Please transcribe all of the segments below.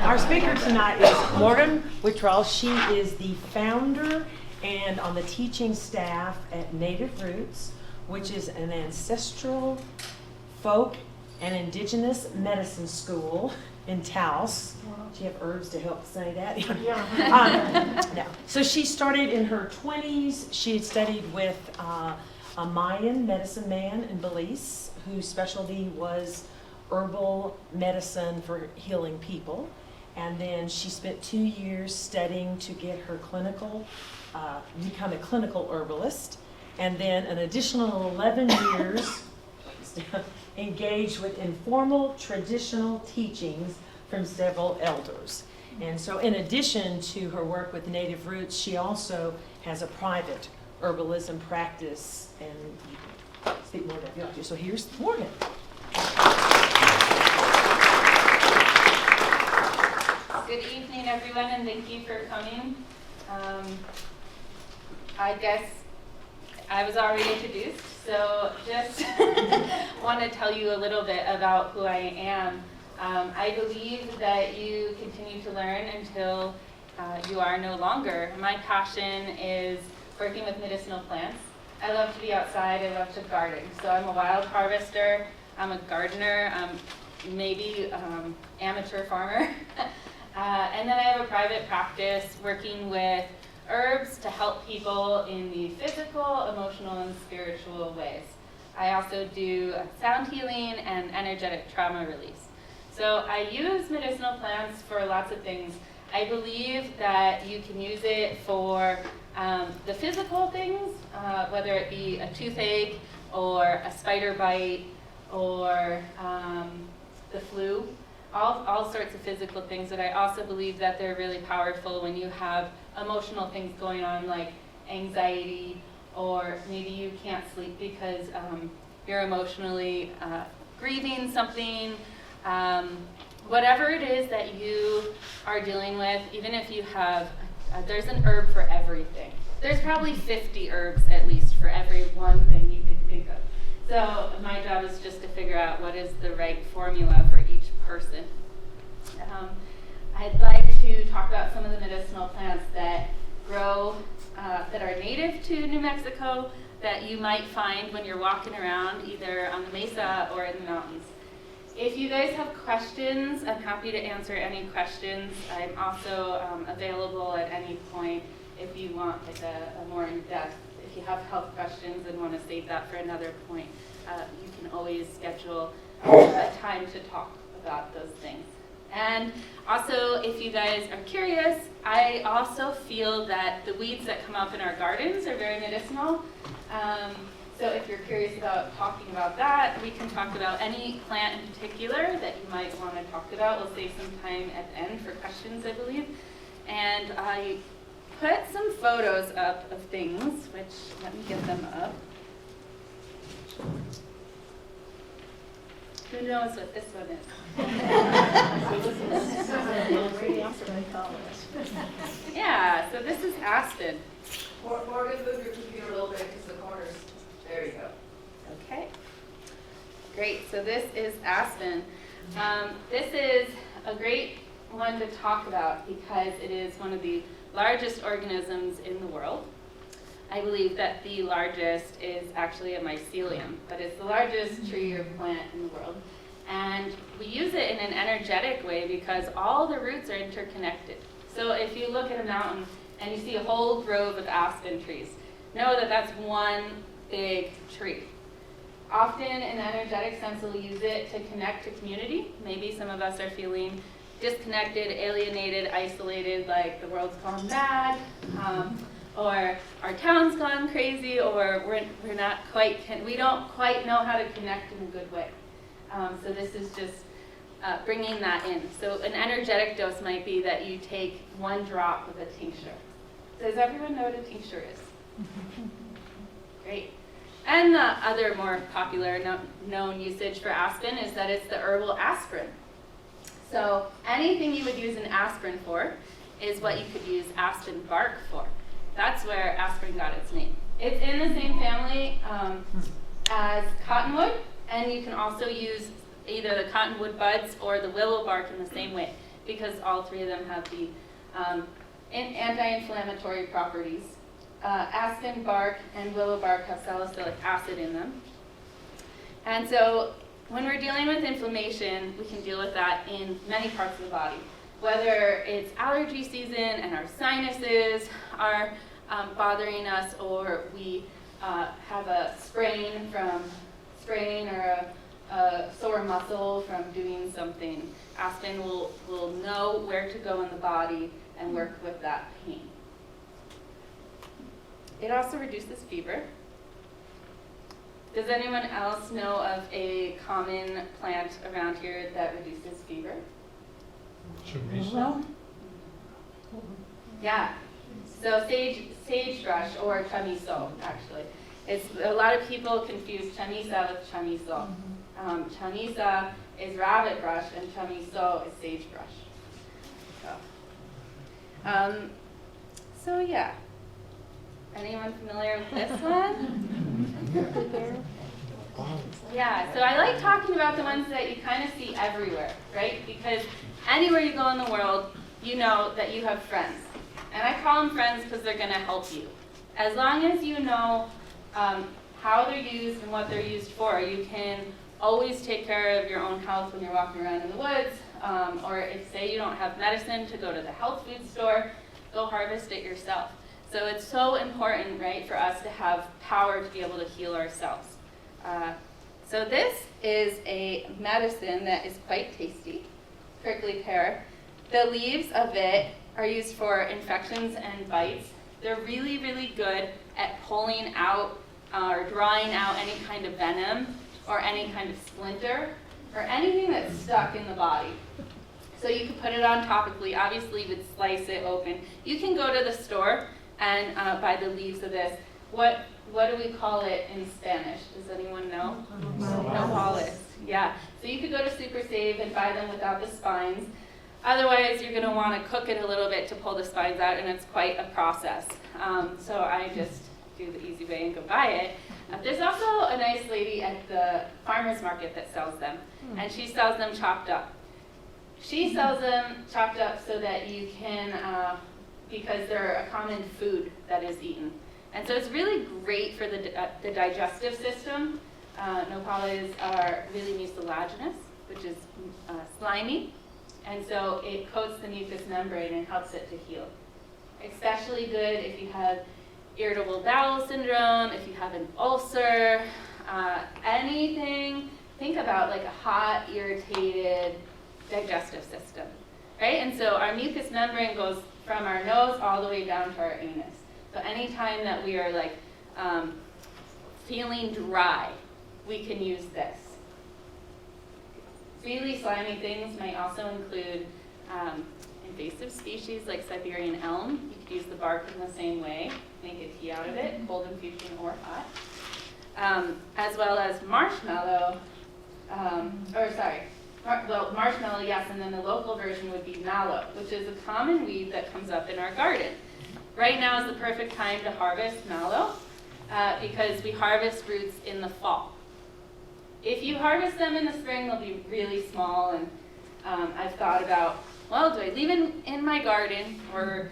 Our speaker tonight is Morgaine Witriol. She is the founder and on the teaching staff at Native Roots, which is an ancestral, folk, and indigenous medicine school in Taos. Do you have herbs to help say that? No. So she started in her 20s. She had studied with a Mayan medicine man in Belize, whose specialty was herbal medicine for healing people. And then she spent 2 years studying to get her clinical, become a clinical herbalist. And then an additional 11 years engaged with informal traditional teachings from several elders. And so in addition to her work with Native Roots, she also has a private herbalism practice, and you can speak more about that. So here's Morgaine. Good evening, everyone, and thank you for coming. I guess I was already introduced, so just want to tell you a little bit about who I am. I believe that you continue to learn until you are no longer. My passion is working with medicinal plants. I love to be outside, I love to garden. So I'm a wild harvester, I'm a gardener, maybe amateur farmer. And then I have a private practice working with herbs to help people in the physical, emotional, and spiritual ways. I also do sound healing and energetic trauma release. So I use medicinal plants for lots of things. I believe that you can use it for the physical things, whether it be a toothache or a spider bite or the flu. All sorts of physical things, but I also believe that they're really powerful when you have emotional things going on like anxiety, or maybe you can't sleep because you're emotionally grieving something. Whatever it is that you are dealing with, even if you have, there's an herb for everything. There's probably 50 herbs at least for every one thing you could think of. So my job is just to figure out what is the right formula for each person. I'd like to talk about some of the medicinal plants that grow, that are native to New Mexico, that you might find when you're walking around either on the mesa or in the mountains. If you guys have questions, I'm happy to answer any questions. I'm also available at any point if you want like a more in-depth. If you have health questions and want to save that for another point, you can always schedule a time to talk about those things. And also, if you guys are curious, I also feel that the weeds that come up in our gardens are very medicinal. So if you're curious about talking about that, we can talk about any plant in particular that you might want to talk about. We'll save some time at the end for questions, I believe. And I put some photos up of things, which, let me get them up. Who knows what this one is? Yeah, so this is aspen. Morgan, move your computer a little bit because the corners. There you go. Okay. Great, so this is aspen. This is a great one to talk about because it is one of the largest organisms in the world. I believe that the largest is actually a mycelium, but it's the largest tree or plant in the world. And we use it in an energetic way because all the roots are interconnected. So if you look at a mountain and you see a whole grove of aspen trees, know that that's one big tree. Often in an energetic sense, we'll use it to connect to community. Maybe some of us are feeling disconnected, alienated, isolated, like the world's gone mad, or our town's gone crazy, or we don't quite know how to connect in a good way. So this is just bringing that in. So an energetic dose might be that you take 1 drop of a tincture. Does everyone know what a tincture is? Great. And the other more popular known usage for aspen is that it's the herbal aspirin. So anything you would use an aspirin for is what you could use aspen bark for. That's where aspirin got its name. It's in the same family as cottonwood, and you can also use either the cottonwood buds or the willow bark in the same way. because all three of them have the anti-inflammatory properties. Aspen bark and willow bark have salicylic acid in them. And so when we're dealing with inflammation, we can deal with that in many parts of the body. Whether it's allergy season and our sinuses are bothering us, or we have a sprain or a sore muscle from doing something, Aspen will know where to go in the body and work with that pain. It also reduces fever. Does anyone else know of a common plant around here that reduces fever? Chamiso? Yeah. So sagebrush or chamiso, actually. A lot of people confuse chamisa with chamiso. Chamisa is rabbit brush and chamiso is sagebrush. So yeah. Anyone familiar with this one? Yeah, so I like talking about the ones that you kind of see everywhere, right? Because anywhere you go in the world, you know that you have friends. And I call them friends because they're going to help you. As long as you know how they're used and what they're used for, you can always take care of your own health when you're walking around in the woods. Or if, say, you don't have medicine to go to the health food store, go harvest it yourself. So it's so important, right, for us to have power to be able to heal ourselves. So this is a medicine that is quite tasty, prickly pear. The leaves of it are used for infections and bites. They're really, really good at pulling out or drawing out any kind of venom or any kind of splinter or anything that's stuck in the body. So you can put it on topically. Obviously, you would slice it open. You can go to the store and buy the leaves of this. What do we call it in Spanish? Does anyone know? Nopales. Yeah. So you could go to Super Save and buy them without the spines. Otherwise, you're going to want to cook it a little bit to pull the spines out, and it's quite a process. So I just do the easy way and go buy it. There's also a nice lady at the farmer's market that sells them, and she sells them chopped up. She sells them chopped up so that you can, because they're a common food that is eaten. And so it's really great for the digestive system. Nopales are really mucilaginous, which is slimy. And so it coats the mucous membrane and helps it to heal. Especially good if you have irritable bowel syndrome, if you have an ulcer, anything. Think about like a hot, irritated digestive system, right? And so our mucous membrane goes from our nose all the way down to our anus. So anytime that we are like feeling dry, we can use this. Really slimy things might also include invasive species like Siberian elm. You could use the bark in the same way, make a tea out of it, cold infusion or hot. As well as marshmallow, marshmallow, yes, and then the local version would be mallow, which is a common weed that comes up in our garden. Right now is the perfect time to harvest mallow because we harvest roots in the fall. If you harvest them in the spring, they'll be really small, and I've thought about, well, do I leave them in my garden, or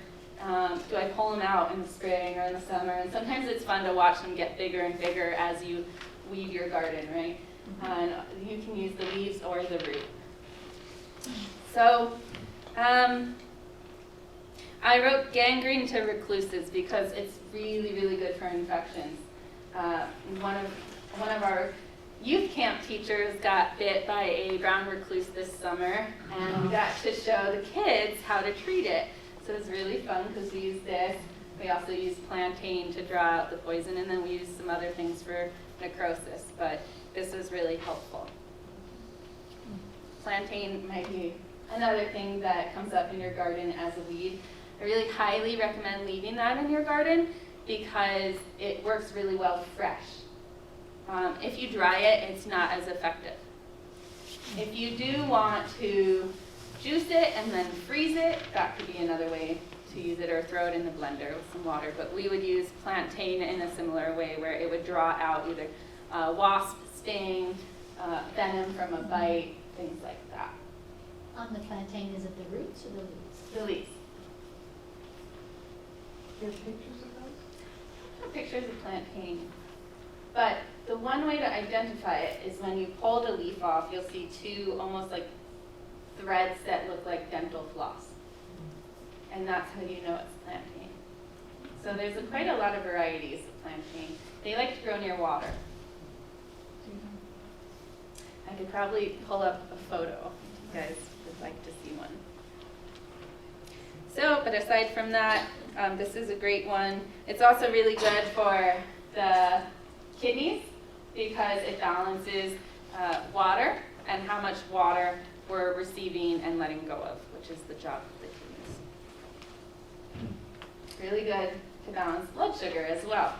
do I pull them out in the spring or in the summer? And sometimes it's fun to watch them get bigger and bigger as you weed your garden, right? And you can use the leaves or the root. So I wrote gangrene to recluses because it's really, really good for infections. One of our youth camp teachers got bit by a brown recluse this summer, and we got to show the kids how to treat it. So it was really fun because we used this. We also used plantain to draw out the poison, and then we used some other things for necrosis, but this was really helpful. Plantain might be another thing that comes up in your garden as a weed. I really highly recommend leaving that in your garden because it works really well fresh. If you dry it, it's not as effective. If you do want to juice it and then freeze it, that could be another way to use it, or throw it in the blender with some water. But we would use plantain in a similar way where it would draw out either wasp sting, venom from a bite, things like that. On the plantain, is it the roots or the leaves? The leaves. There's pictures of those? Pictures of plantain. But the one way to identify it is when you pull the leaf off, you'll see two almost like threads that look like dental floss. And that's how you know it's plantain. So there's quite a lot of varieties of plantain. They like to grow near water. I could probably pull up a photo if you guys would like to see one. So, but aside from that, this is a great one. It's also really good for the kidneys because it balances water and how much water we're receiving and letting go of, which is the job of the kidneys. Really good to balance blood sugar as well.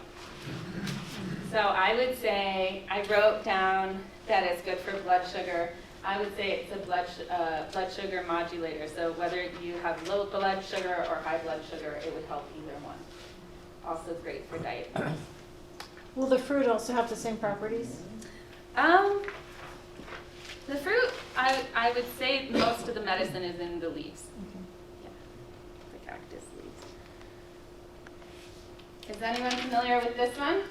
So I would say, I wrote down that it's good for blood sugar. I would say it's a blood sugar modulator. So whether you have low blood sugar or high blood sugar, it would help either one. Also great for diabetes. Will the fruit also have the same properties? The fruit, I would say most of the medicine is in the leaves. Yeah, the cactus leaves. Is anyone familiar with this one?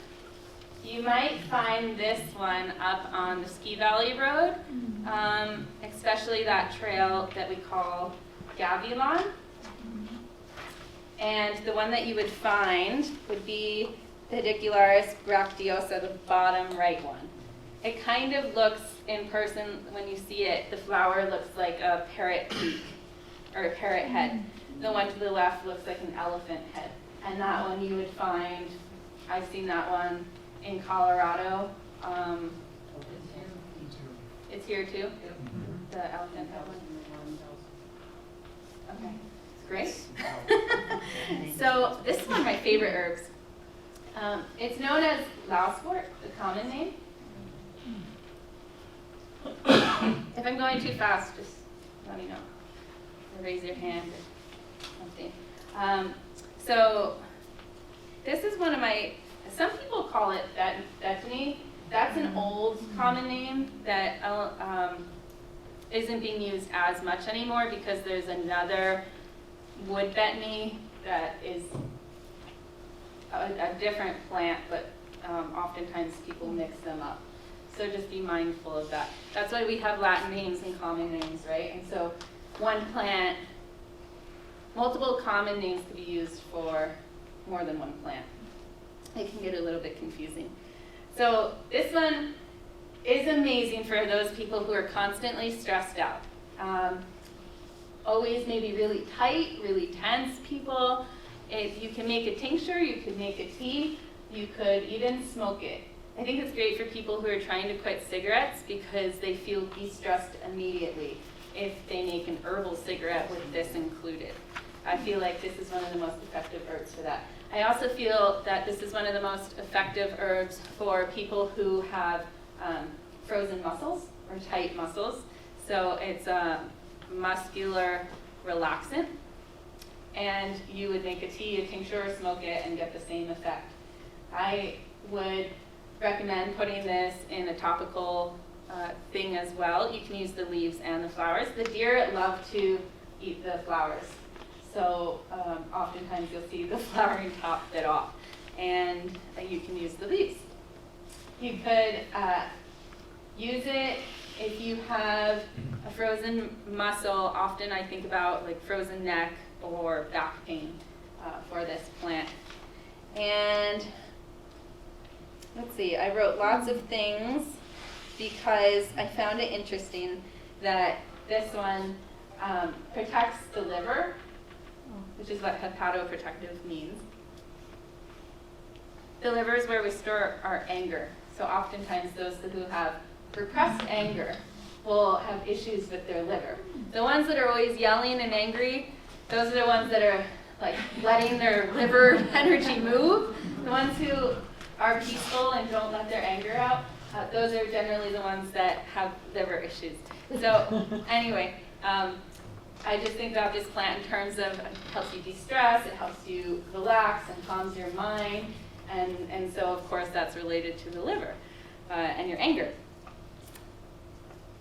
You might find this one up on the Ski Valley Road, especially that trail that we call Gavilon. And the one that you would find would be Pedicularis bracteosa, the bottom right one. It kind of looks, in person, when you see it, the flower looks like a parrot beak, or a parrot head. The one to the left looks like an elephant head. And that one you would find, I've seen that one in Colorado. It's here too? The elephant head one? Okay, great. So this is one of my favorite herbs. It's known as lousewort, the common name. If I'm going too fast, just let me know. Or raise your hand or something. So this is one of my, some people call it Bethany. That's an old common name that isn't being used as much anymore because there's another wood betony that is a different plant, but oftentimes people mix them up. So just be mindful of that. That's why we have Latin names and common names, right? And so one plant, multiple common names could be used for more than one plant. It can get a little bit confusing. So this one is amazing for those people who are constantly stressed out. Always maybe really tight, really tense people. If you can make a tincture, you could make a tea, you could even smoke it. I think it's great for people who are trying to quit cigarettes because they feel de-stressed immediately if they make an herbal cigarette with this included. I feel like this is one of the most effective herbs for that. I also feel that this is one of the most effective herbs for people who have frozen muscles or tight muscles. So it's a muscular relaxant. And you would make a tea, a tincture, or smoke it and get the same effect. I would recommend putting this in a topical thing as well. You can use the leaves and the flowers. The deer love to eat the flowers. So oftentimes you'll see the flowering top bit off. And you can use the leaves. You could use it if you have a frozen muscle. Often I think about like frozen neck or back pain for this plant. And let's see, I wrote lots of things because I found it interesting that this one protects the liver, which is what hepatoprotective means. The liver is where we store our anger. So oftentimes those who have repressed anger will have issues with their liver. The ones that are always yelling and angry, those are the ones that are like letting their liver energy move. The ones who are peaceful and don't let their anger out, those are generally the ones that have liver issues. So anyway, I just think about this plant in terms of it helps you de-stress, it helps you relax and calms your mind, and so of course that's related to the liver and your anger.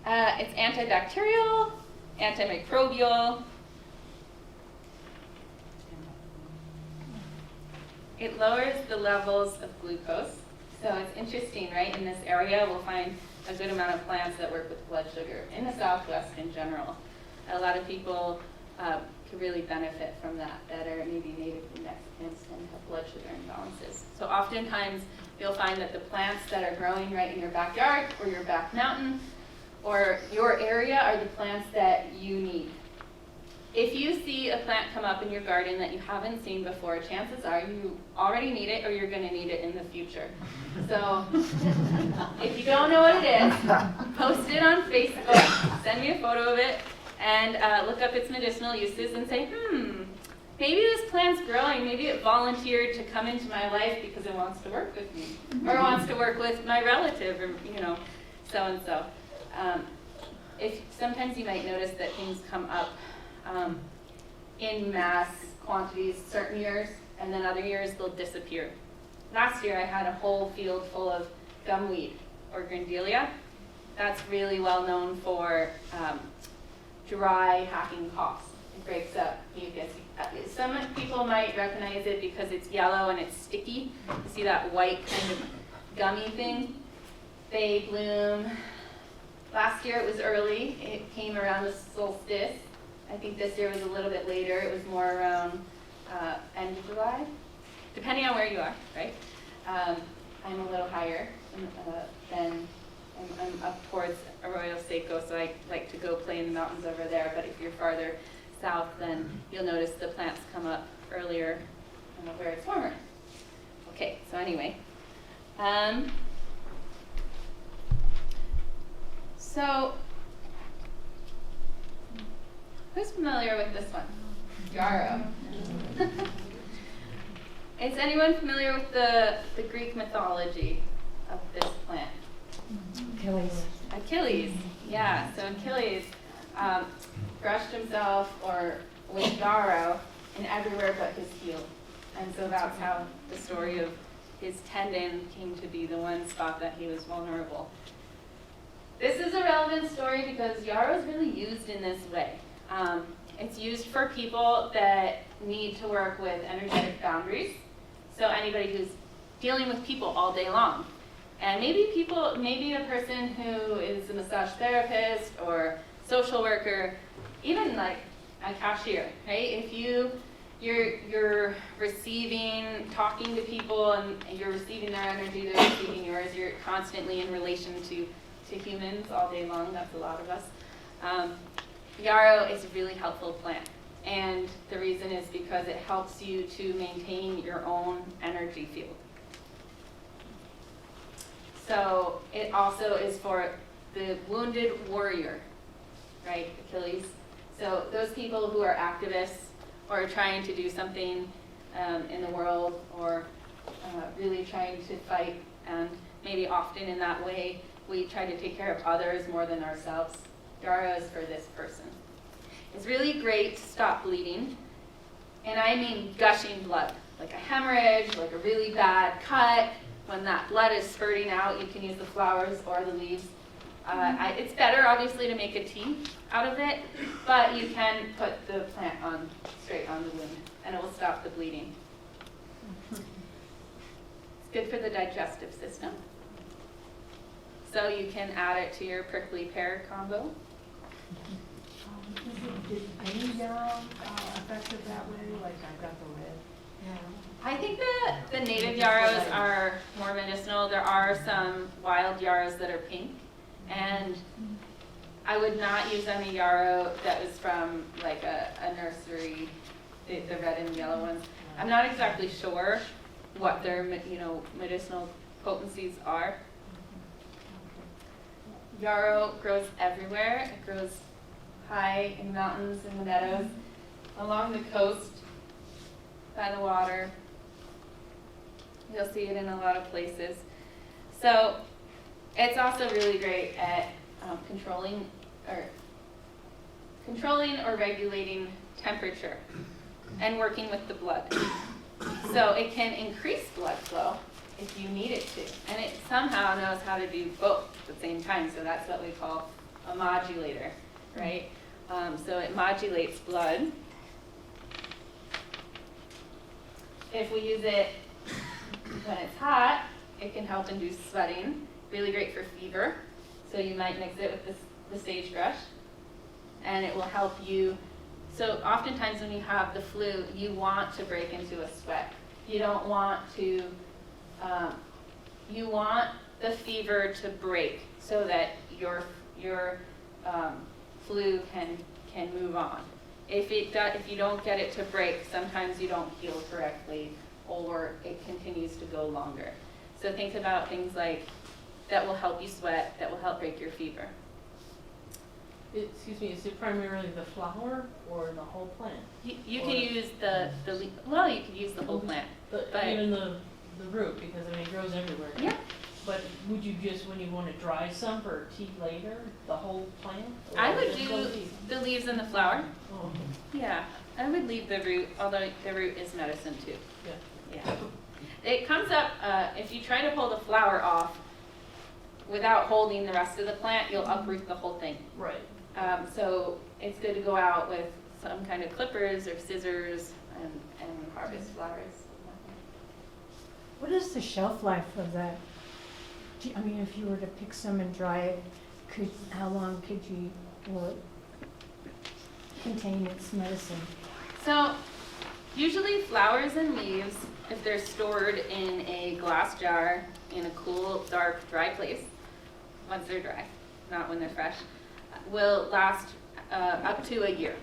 It's antibacterial, antimicrobial. It lowers the levels of glucose. So it's interesting, right? In this area, we'll find a good amount of plants that work with blood sugar. In the Southwest in general, a lot of people could really benefit from that are maybe native Mexicans and have blood sugar imbalances. So oftentimes, you'll find that the plants that are growing right in your backyard or your back mountain or your area are the plants that you need. If you see a plant come up in your garden that you haven't seen before, chances are you already need it or you're going to need it in the future. So if you don't know what it is, post it on Facebook, send me a photo of it, and look up its medicinal uses and say, maybe this plant's growing, maybe it volunteered to come into my life because it wants to work with me, or wants to work with my relative, or so-and-so. If sometimes you might notice that things come up in mass quantities certain years, and then other years they'll disappear. Last year I had a whole field full of gumweed, or grandelia. That's really well known for dry hacking coughs. It breaks up mucus. Some people might recognize it because it's yellow and it's sticky. You see that white kind of gummy thing? They bloom. Last year it was early. It came around the solstice. I think this year was a little bit later. It was more around end of July, depending on where you are, right? I'm a little higher than I'm up towards Arroyo Seco, so I like to go play in the mountains over there. But if you're farther south, then you'll notice the plants come up earlier where it's warmer. Okay, so anyway. So, who's familiar with this one? Yarrow. Is anyone familiar with the Greek mythology of this plant? Achilles, yeah. So Achilles brushed himself with Yarrow in everywhere but his heel. And so that's how the story of his tendon came to be the one spot that he was vulnerable. This is a relevant story because Yarrow is really used in this way. It's used for people that need to work with energetic boundaries. So anybody who's dealing with people all day long. And maybe a person who is a massage therapist or social worker, even like a cashier, right? If you're receiving, talking to people, and you're receiving their energy, they're receiving yours, you're constantly in relation to humans all day long. That's a lot of us. Yarrow is a really helpful plant. And the reason is because it helps you to maintain your own energy field. So it also is for the wounded warrior, right, Achilles. So those people who are activists or are trying to do something in the world or really trying to fight, and maybe often in that way we try to take care of others more than ourselves. Yarrow is for this person. It's really great to stop bleeding, and I mean gushing blood, like a hemorrhage, like a really bad cut. When that blood is spurting out, you can use the flowers or the leaves. It's better, obviously, to make a tea out of it, but you can put the plant straight on the wound, and it will stop the bleeding. It's good for the digestive system. So you can add it to your prickly pear combo. Is any yarrow effective that way? Like I've got the red yarrow. I think that the native yarrows are more medicinal. There are some wild yarrows that are pink, and I would not use any yarrow that was from like a nursery, the red and yellow ones. I'm not exactly sure what their medicinal potencies are. Yarrow grows everywhere. It grows high in mountains, in the meadows, along the coast, by the water. You'll see it in a lot of places. So it's also really great at controlling or regulating temperature and working with the blood. So it can increase blood flow if you need it to. And it somehow knows how to do both at the same time. So that's what we call a modulator, right? So it modulates blood. If we use it when it's hot, it can help induce sweating. Really great for fever. So you might mix it with the sagebrush, and it will help you. So oftentimes when you have the flu, you want to break into a sweat. You don't want to, you want the fever to break so that your flu can move on. If you don't get it to break, sometimes you don't heal correctly, or it continues to go longer. So think about things like that will help you sweat, that will help break your fever. Excuse me, is it primarily the flower or the whole plant? You can use the well, you could use the whole plant. But But- even the root, because I mean it grows everywhere. Yeah. But would you just, when you want to dry some for tea later, the whole plant? Or I would just do the leaves? the leaves and the flower. Oh, Yeah, I would leave the root, although the root is medicine too. yeah. Yeah. It comes up, if you try to pull the flower off without holding the rest of the plant, you'll uproot the whole thing. Right. So it's good to go out with some kind of clippers or scissors and harvest flowers. What is the shelf life of that? I mean, if you were to pick some and dry it, how long will it contain its medicine? So usually flowers and leaves, if they're stored in a glass jar in a cool, dark, dry place, once they're dry, not when they're fresh, will last up to a year.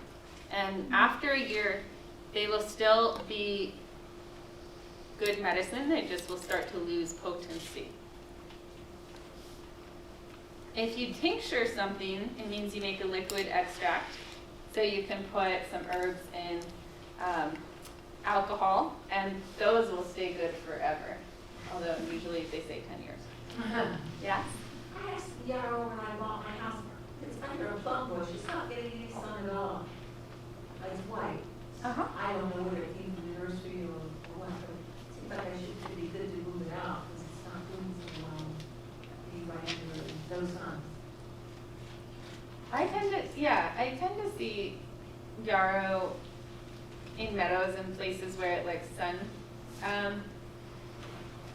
And after a year, they will still be good medicine, they just will start to lose potency. If you tincture something, it means you make a liquid extract. So you can put some herbs in alcohol, and those will stay good forever. Although usually they say 10 years. Yes? I asked Yarrow when I bought my house, it's under a plum bush, it's not getting any sun at all. It's white. Uh-huh. I don't know whether it came from the nursery or what, but it seems like it'd be good to move it out, because it's not doing so well. Be right under those suns. I tend to see yarrow in meadows and places where it likes sun.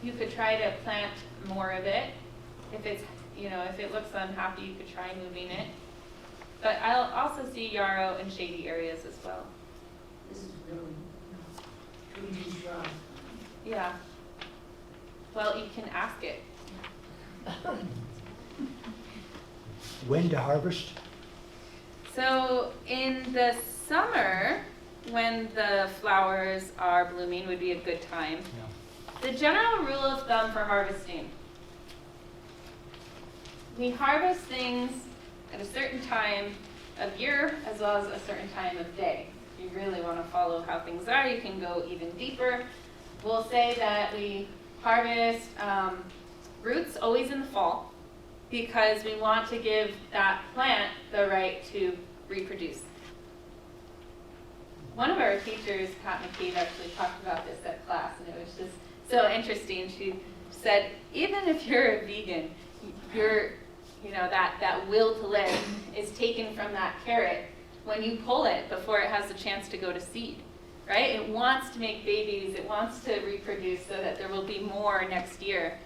You could try to plant more of it. If it's, if it looks unhappy, you could try moving it. But I'll also see yarrow in shady areas as well. This is really shrub. Yeah. Well, you can ask it. When to harvest? So in the summer, when the flowers are blooming, would be a good time. The general rule of thumb for harvesting: we harvest things at a certain time of year as well as a certain time of day. If you really want to follow how things are, you can go even deeper. We'll say that we harvest roots always in the fall, because we want to give that plant the right to reproduce. One of our teachers, Pat McCabe, actually talked about this at class, and it was just so interesting. She said, even if you're a vegan, that will to live is taken from that carrot when you pull it before it has a chance to go to seed, right? It wants to make babies, it wants to reproduce so that there will be more next year.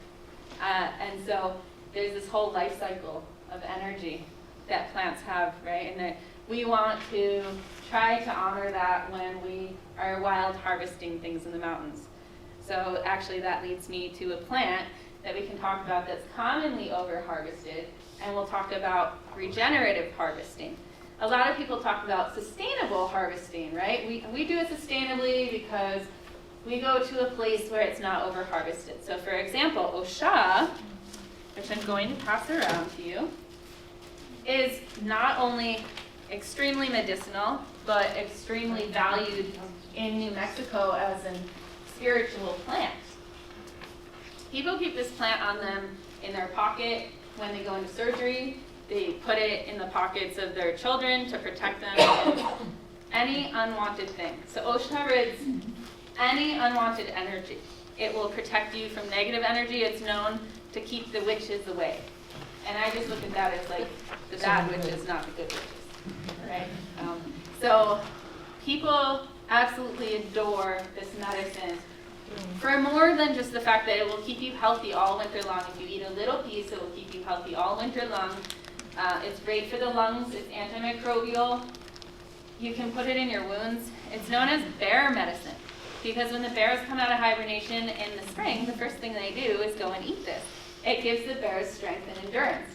And so there's this whole life cycle of energy that plants have, right? And that we want to try to honor that when we are wild harvesting things in the mountains. So actually that leads me to a plant that we can talk about that's commonly over-harvested, and we'll talk about regenerative harvesting. A lot of people talk about sustainable harvesting, right? We do it sustainably because we go to a place where it's not over-harvested. So for example, Osha, which I'm going to pass around to you, is not only extremely medicinal, but extremely valued in New Mexico as a spiritual plant. People keep this plant on them in their pocket when they go into surgery. They put it in the pockets of their children to protect them from any unwanted thing. So Osha rids any unwanted energy. It will protect you from negative energy. It's known to keep the witches away. And I just look at that as like the bad witches, not the good witches. right? So people absolutely adore this medicine for more than just the fact that it will keep you healthy all winter long. If you eat a little piece, it will keep you healthy all winter long. It's great for the lungs. It's antimicrobial. You can put it in your wounds. It's known as bear medicine because when the bears come out of hibernation in the spring, the first thing they do is go and eat this. It gives the bears strength and endurance,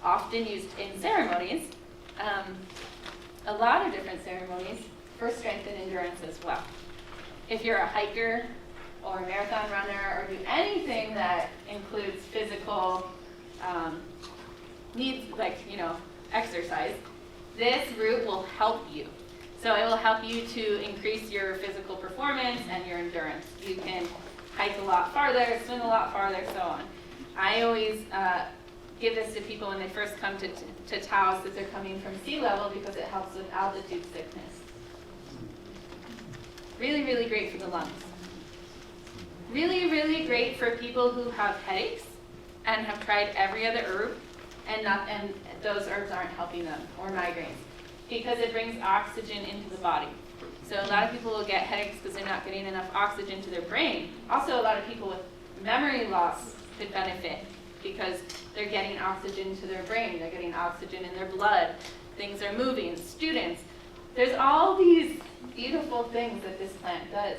often used in ceremonies, a lot of different ceremonies for strength and endurance as well. If you're a hiker or a marathon runner or do anything that includes physical needs, like, exercise, this root will help you. So it will help you to increase your physical performance and your endurance. You can hike a lot farther, swim a lot farther, so on. I always give this to people when they first come to Taos that they're coming from sea level because it helps with altitude sickness. Really, really great for the lungs. Really, really great for people who have headaches and have tried every other herb and those herbs aren't helping them, or migraines, because it brings oxygen into the body. So a lot of people will get headaches because they're not getting enough oxygen to their brain. Also, a lot of people with memory loss could benefit because they're getting oxygen to their brain, they're getting oxygen in their blood, things are moving. Students, there's all these beautiful things that this plant does,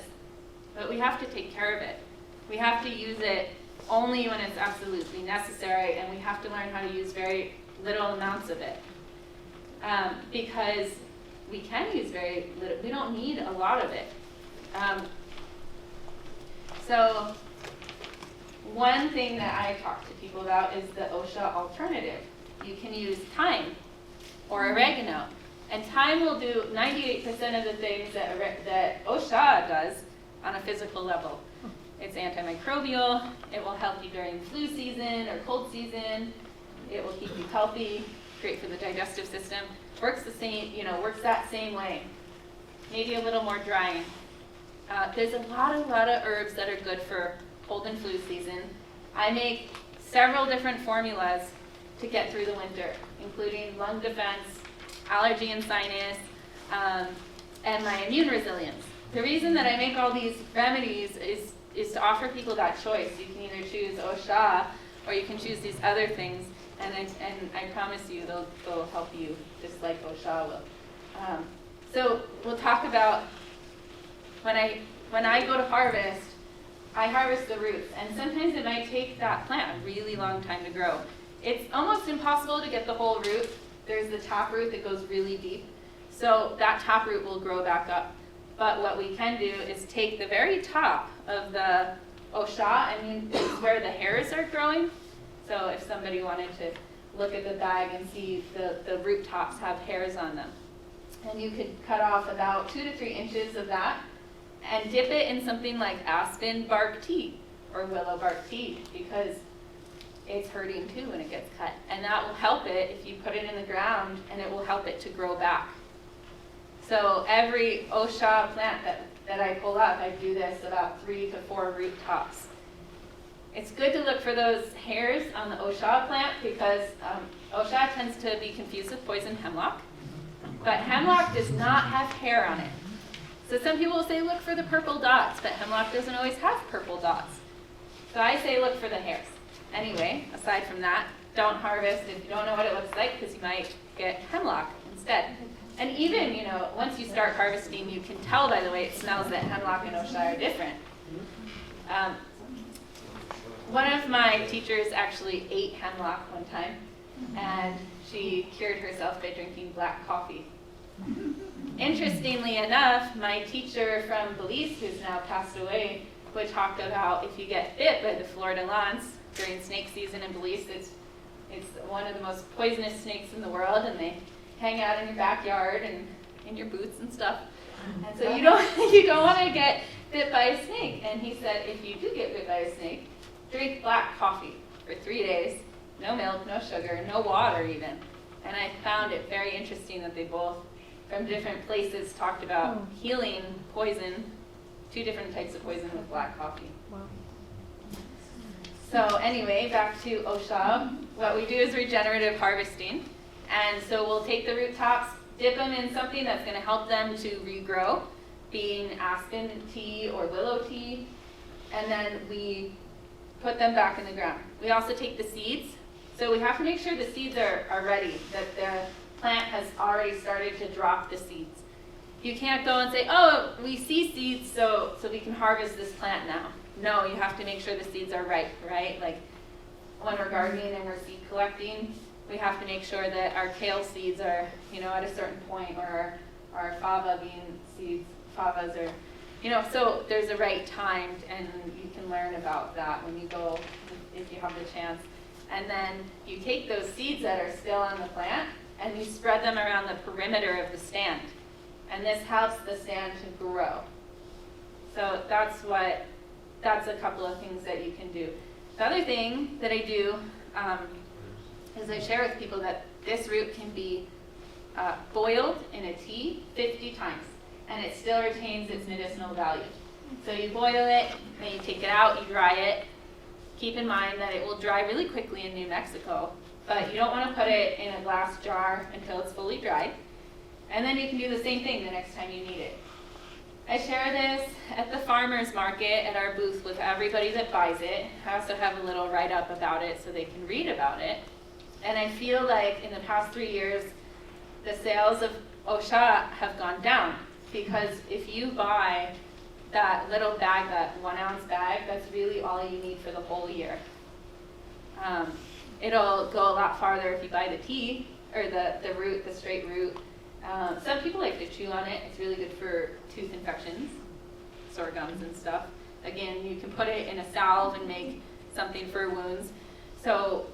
but we have to take care of it. We have to use it only when it's absolutely necessary, and we have to learn how to use very little amounts of it. Because we can use very little, we don't need a lot of it. So one thing that I talk to people about is the OSHA alternative. You can use thyme or oregano, and thyme will do 98% of the things that OSHA does on a physical level. It's antimicrobial, it will help you during flu season or cold season, it will keep you healthy, great for the digestive system. Works the same, works that same way. Maybe a little more drying. There's a lot of herbs that are good for cold and flu season. I make several different formulas to get through the winter, including lung defense, allergy and sinus, and my immune resilience. The reason that I make all these remedies is to offer people that choice. You can either choose OSHA or you can choose these other things, and I promise you they'll help you just like OSHA will. So we'll talk about when I go to harvest, I harvest the roots, and sometimes it might take that plant a really long time to grow. It's almost impossible to get the whole root. There's the top root that goes really deep, so that top root will grow back up. But what we can do is take the very top of the OSHA, it's where the hairs are growing. So if somebody wanted to look at the bag and see the root tops have hairs on them. And you could cut off about 2 to 3 inches of that and dip it in something like aspen bark tea or willow bark tea, because it's hurting too when it gets cut. And that will help it if you put it in the ground, and it will help it to grow back. So every OSHA plant that I pull up, I do this about 3 to 4 root tops. It's good to look for those hairs on the OSHA plant because OSHA tends to be confused with poison hemlock, but hemlock does not have hair on it. So some people will say look for the purple dots, but hemlock doesn't always have purple dots. So I say look for the hairs. Anyway, aside from that, don't harvest if you don't know what it looks like, because you might get hemlock instead. And even, once you start harvesting, you can tell by the way it smells that hemlock and OSHA are different. One of my teachers actually ate hemlock one time, and she cured herself by drinking black coffee. Interestingly enough, my teacher from Belize, who's now passed away, would talk about if you get bit by the Florida lance during snake season in Belize, it's one of the most poisonous snakes in the world, and they hang out in your backyard and in your boots and stuff. And so you don't want to get bit by a snake. And he said if you do get bit by a snake, drink black coffee for 3 days, no milk, no sugar, no water even. And I found it very interesting that they both, from different places, talked about healing poison, 2 different types of poison with black coffee. Wow. So anyway, back to OSHA. What we do is regenerative harvesting. And so we'll take the root tops, dip them in something that's going to help them to regrow, being aspen tea or willow tea, and then we put them back in the ground. We also take the seeds, so we have to make sure the seeds are ready, that the plant has already started to drop the seeds. You can't go and say, oh, we see seeds, so we can harvest this plant now. No, you have to make sure the seeds are ripe, right? Like when we're gardening and we're seed collecting, we have to make sure that our kale seeds are, at a certain point, or our fava bean seeds, favas are, so there's a right time, and you can learn about that when you go, if you have the chance. And then you take those seeds that are still on the plant and you spread them around the perimeter of the stand. And this helps the stand to grow. So that's a couple of things that you can do. The other thing that I do is I share with people that this root can be boiled in a tea 50 times, and it still retains its medicinal value. So you boil it, then you take it out, you dry it. Keep in mind that it will dry really quickly in New Mexico, but you don't want to put it in a glass jar until it's fully dried. And then you can do the same thing the next time you need it. I share this at the farmer's market at our booth with everybody that buys it. I also have a little write-up about it so they can read about it. And I feel like in the past 3 years, the sales of Osha have gone down, because if you buy that little bag, that 1 ounce bag, that's really all you need for the whole year. It'll go a lot farther if you buy the tea, or the root, the straight root. Some people like to chew on it. It's really good for tooth infections, sore gums and stuff. Again, you can put it in a salve and make something for wounds. So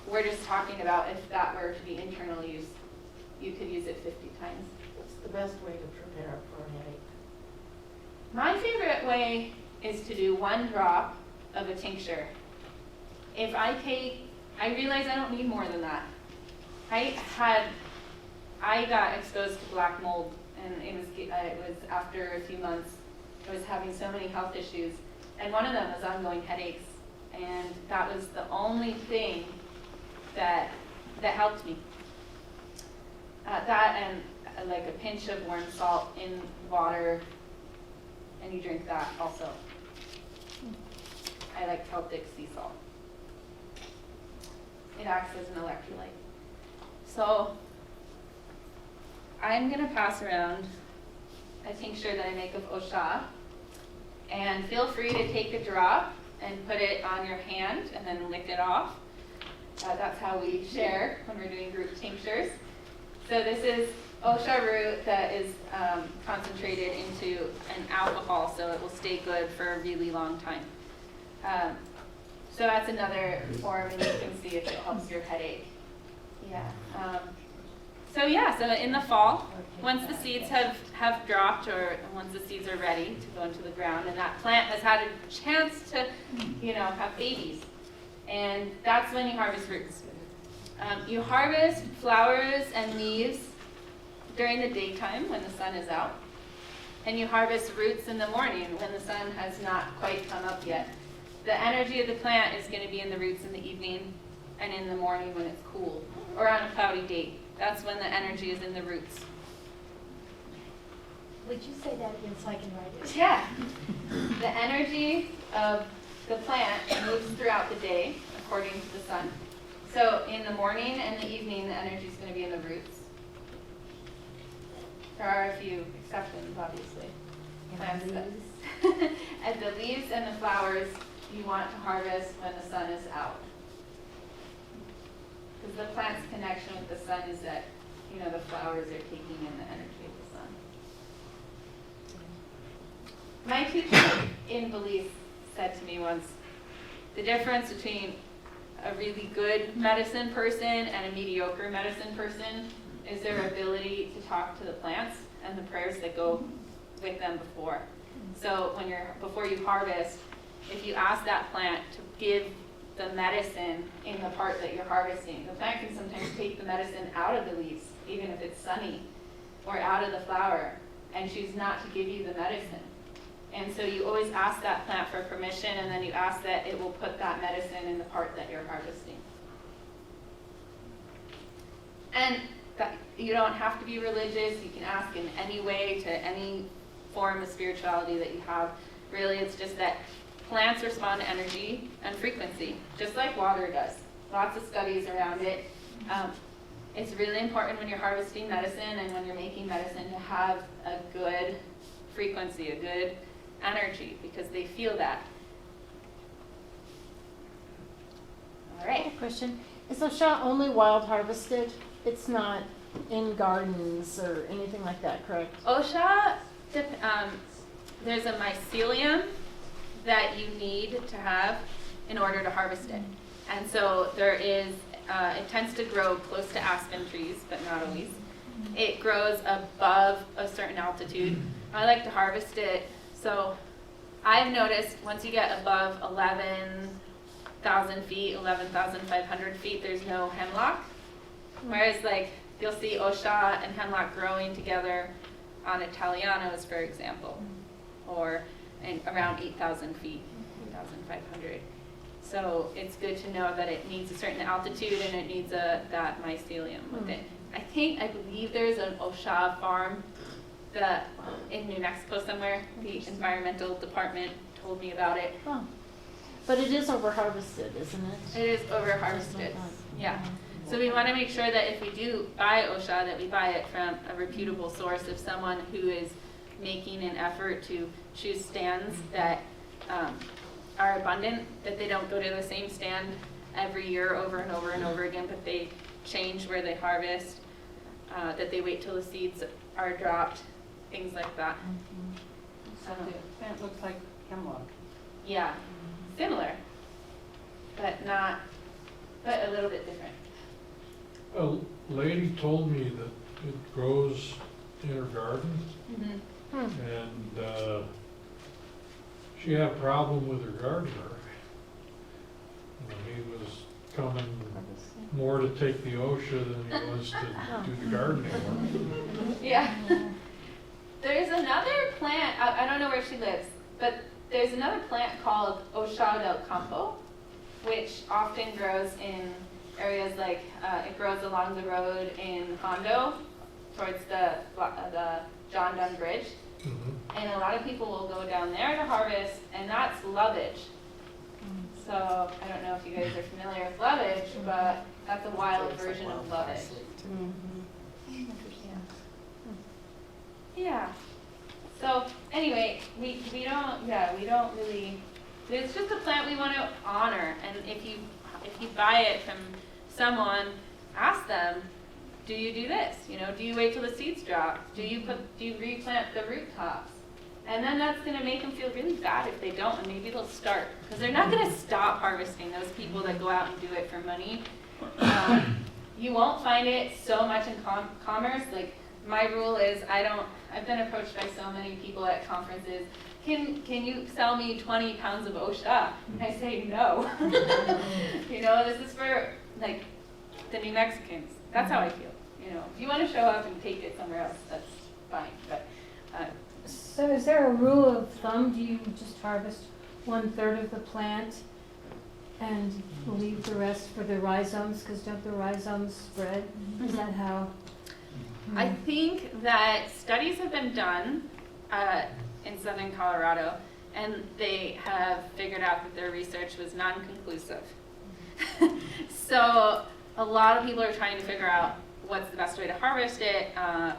we're just talking about if that were to be internal use, you could use it 50 times. What's the best way to prepare for a headache? My favorite way is to do 1 drop of a tincture. If I realize I don't need more than that. I got exposed to black mold, and it was after a few months. I was having so many health issues, and one of them was ongoing headaches, and that was the only thing that helped me. That and like a pinch of warm salt in water, and you drink that also. I like Celtic sea salt. It acts as an electrolyte. So I'm going to pass around a tincture that I make of Osha, and feel free to take a drop and put it on your hand and then lick it off. That's how we share when we're doing group tinctures. So this is Osha root that is concentrated into an alcohol, so it will stay good for a really long time. So that's another form, and you can see if it helps your headache. Yeah. So in the fall, once the seeds have dropped, or once the seeds are ready to go into the ground, and that plant has had a chance to, have babies, and that's when you harvest roots. You harvest flowers and leaves during the daytime when the sun is out, and you harvest roots in the morning when the sun has not quite come up yet. The energy of the plant is going to be in the roots in the evening and in the morning when it's cool, or on a cloudy day. That's when the energy is in the roots. Would you say that again so I can write it? Yeah. The energy of the plant moves throughout the day according to the sun. So in the morning and the evening, the energy is going to be in the roots. There are a few exceptions, obviously. And the leaves? And the leaves and the flowers you want to harvest when the sun is out. Because the plant's connection with the sun is that, the flowers are taking in the energy of the sun. My teacher in Belize said to me once, the difference between a really good medicine person and a mediocre medicine person is their ability to talk to the plants and the prayers that go with them before. So before you harvest, if you ask that plant to give the medicine in the part that you're harvesting, the plant can sometimes take the medicine out of the leaves, even if it's sunny, or out of the flower, and choose not to give you the medicine. And so you always ask that plant for permission, and then you ask that it will put that medicine in the part that you're harvesting. And that you don't have to be religious. You can ask in any way to any form of spirituality that you have. Really, it's just that plants respond to energy and frequency, just like water does. Lots of studies around it. It's really important when you're harvesting medicine and when you're making medicine to have a good frequency, a good energy, because they feel that. All I have right. a question. Is Osha only wild harvested? It's not in gardens or anything like that, correct? OSHA, there's a mycelium that you need to have in order to harvest it. And so there is, it tends to grow close to aspen trees, but not always. It grows above a certain altitude. I like to harvest it. So I've noticed once you get above 11,000 feet, 11,500 feet, there's no hemlock. Whereas like you'll see OSHA and hemlock growing together on Italianos, for example, or around 8,000 feet, 8,500. So it's good to know that it needs a certain altitude and it needs that mycelium with it. I believe there's an OSHA farm in New Mexico somewhere. The environmental department told me about it. Oh. But it is over harvested, isn't it? It is over harvested. Yeah. So we want to make sure that if we do buy OSHA, that we buy it from a reputable source of someone who is making an effort to choose stands that are abundant, that they don't go to the same stand every year over and over and over again, but they change where they harvest, that they wait till the seeds are dropped, things like that. So the plant looks like hemlock. Yeah, similar, but a little bit different. A lady told me that it grows in her garden, and she had a problem with her gardener. He was coming more to take the OSHA than he was to do the gardening work. Yeah. There's another plant, I don't know where she lives, but there's another plant called Osha del Campo, which often grows in areas like, it grows along the road in Hondo, towards the John Donne Bridge. And a lot of people will go down there to harvest, and that's lovage. So I don't know if you guys are familiar with lovage, but that's a wild version of lovage. Yeah. So anyway, we don't really. It's just a plant we want to honor, and if you buy it from someone, ask them, do you do this? Do you wait till the seeds drop? Do you replant the root tops? And then that's going to make them feel really bad if they don't, and maybe they'll start, because they're not going to stop harvesting. Those people that go out and do it for money, you won't find it so much in commerce. Like my rule is, I've been approached by so many people at conferences. Can you sell me 20 pounds of OSHA? I say no. This is for like the New Mexicans. That's how I feel. If you want to show up and take it somewhere else, that's fine. But So is there a rule of thumb? Do you just harvest 1/3 of the plant and leave the rest for the rhizomes? Because don't the rhizomes spread? Is that how? I think that studies have been done in southern Colorado, and they have figured out that their research was non-conclusive. So a lot of people are trying to figure out what's the best way to harvest it,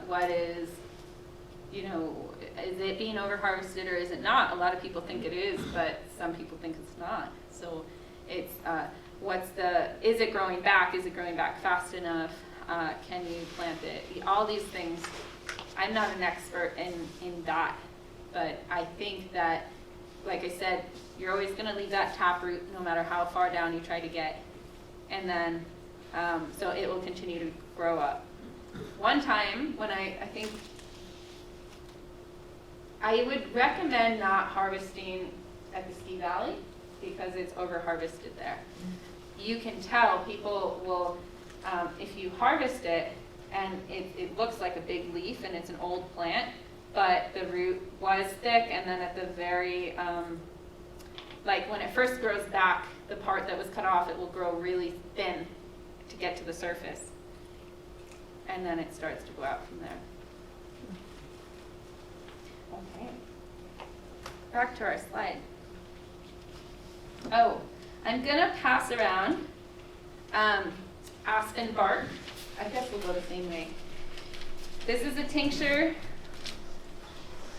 what is, is it being over-harvested or is it not? A lot of people think it is, but some people think it's not. So it's, is it growing back? Is it growing back fast enough? Can you plant it? All these things, I'm not an expert in that, but I think that, like I said, you're always going to leave that taproot no matter how far down you try to get. And then, so it will continue to grow up. One time when I think I would recommend not harvesting at the Ski Valley because it's over harvested there. You can tell people will, if you harvest it and it looks like a big leaf and it's an old plant, but the root was thick, and then at the very, like when it first grows back, the part that was cut off, it will grow really thin to get to the surface. and then it starts to go out from there. Okay. Back to our slide. Oh, I'm gonna pass around aspen bark. I guess we'll go the same way. This is a tincture.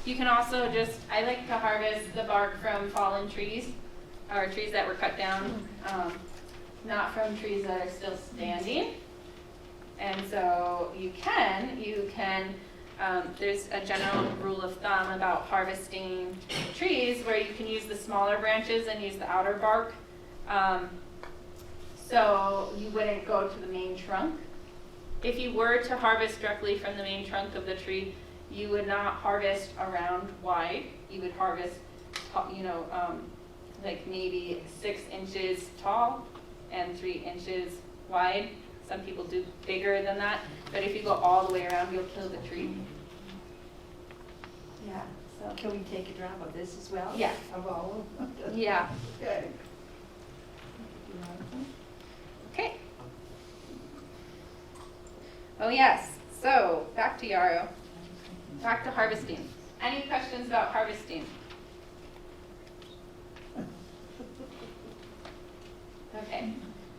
You can also just, I like to harvest the bark from fallen trees, or trees that were cut down, not from trees that are still standing. And so you can, there's a general rule of thumb about harvesting trees where you can use the smaller branches and use the outer bark. So you wouldn't go to the main trunk. If you were to harvest directly from the main trunk of the tree, you would not harvest around wide. You would harvest, like maybe 6 inches tall and 3 inches wide. Some people do bigger than that, but if you go all the way around, you'll kill the tree. Yeah. So. Can we take a drop of this as well? Yeah. Of all of them? Yeah. Okay. Okay. Oh yes. So back to Yarrow. Back to harvesting. Any questions about harvesting? Okay.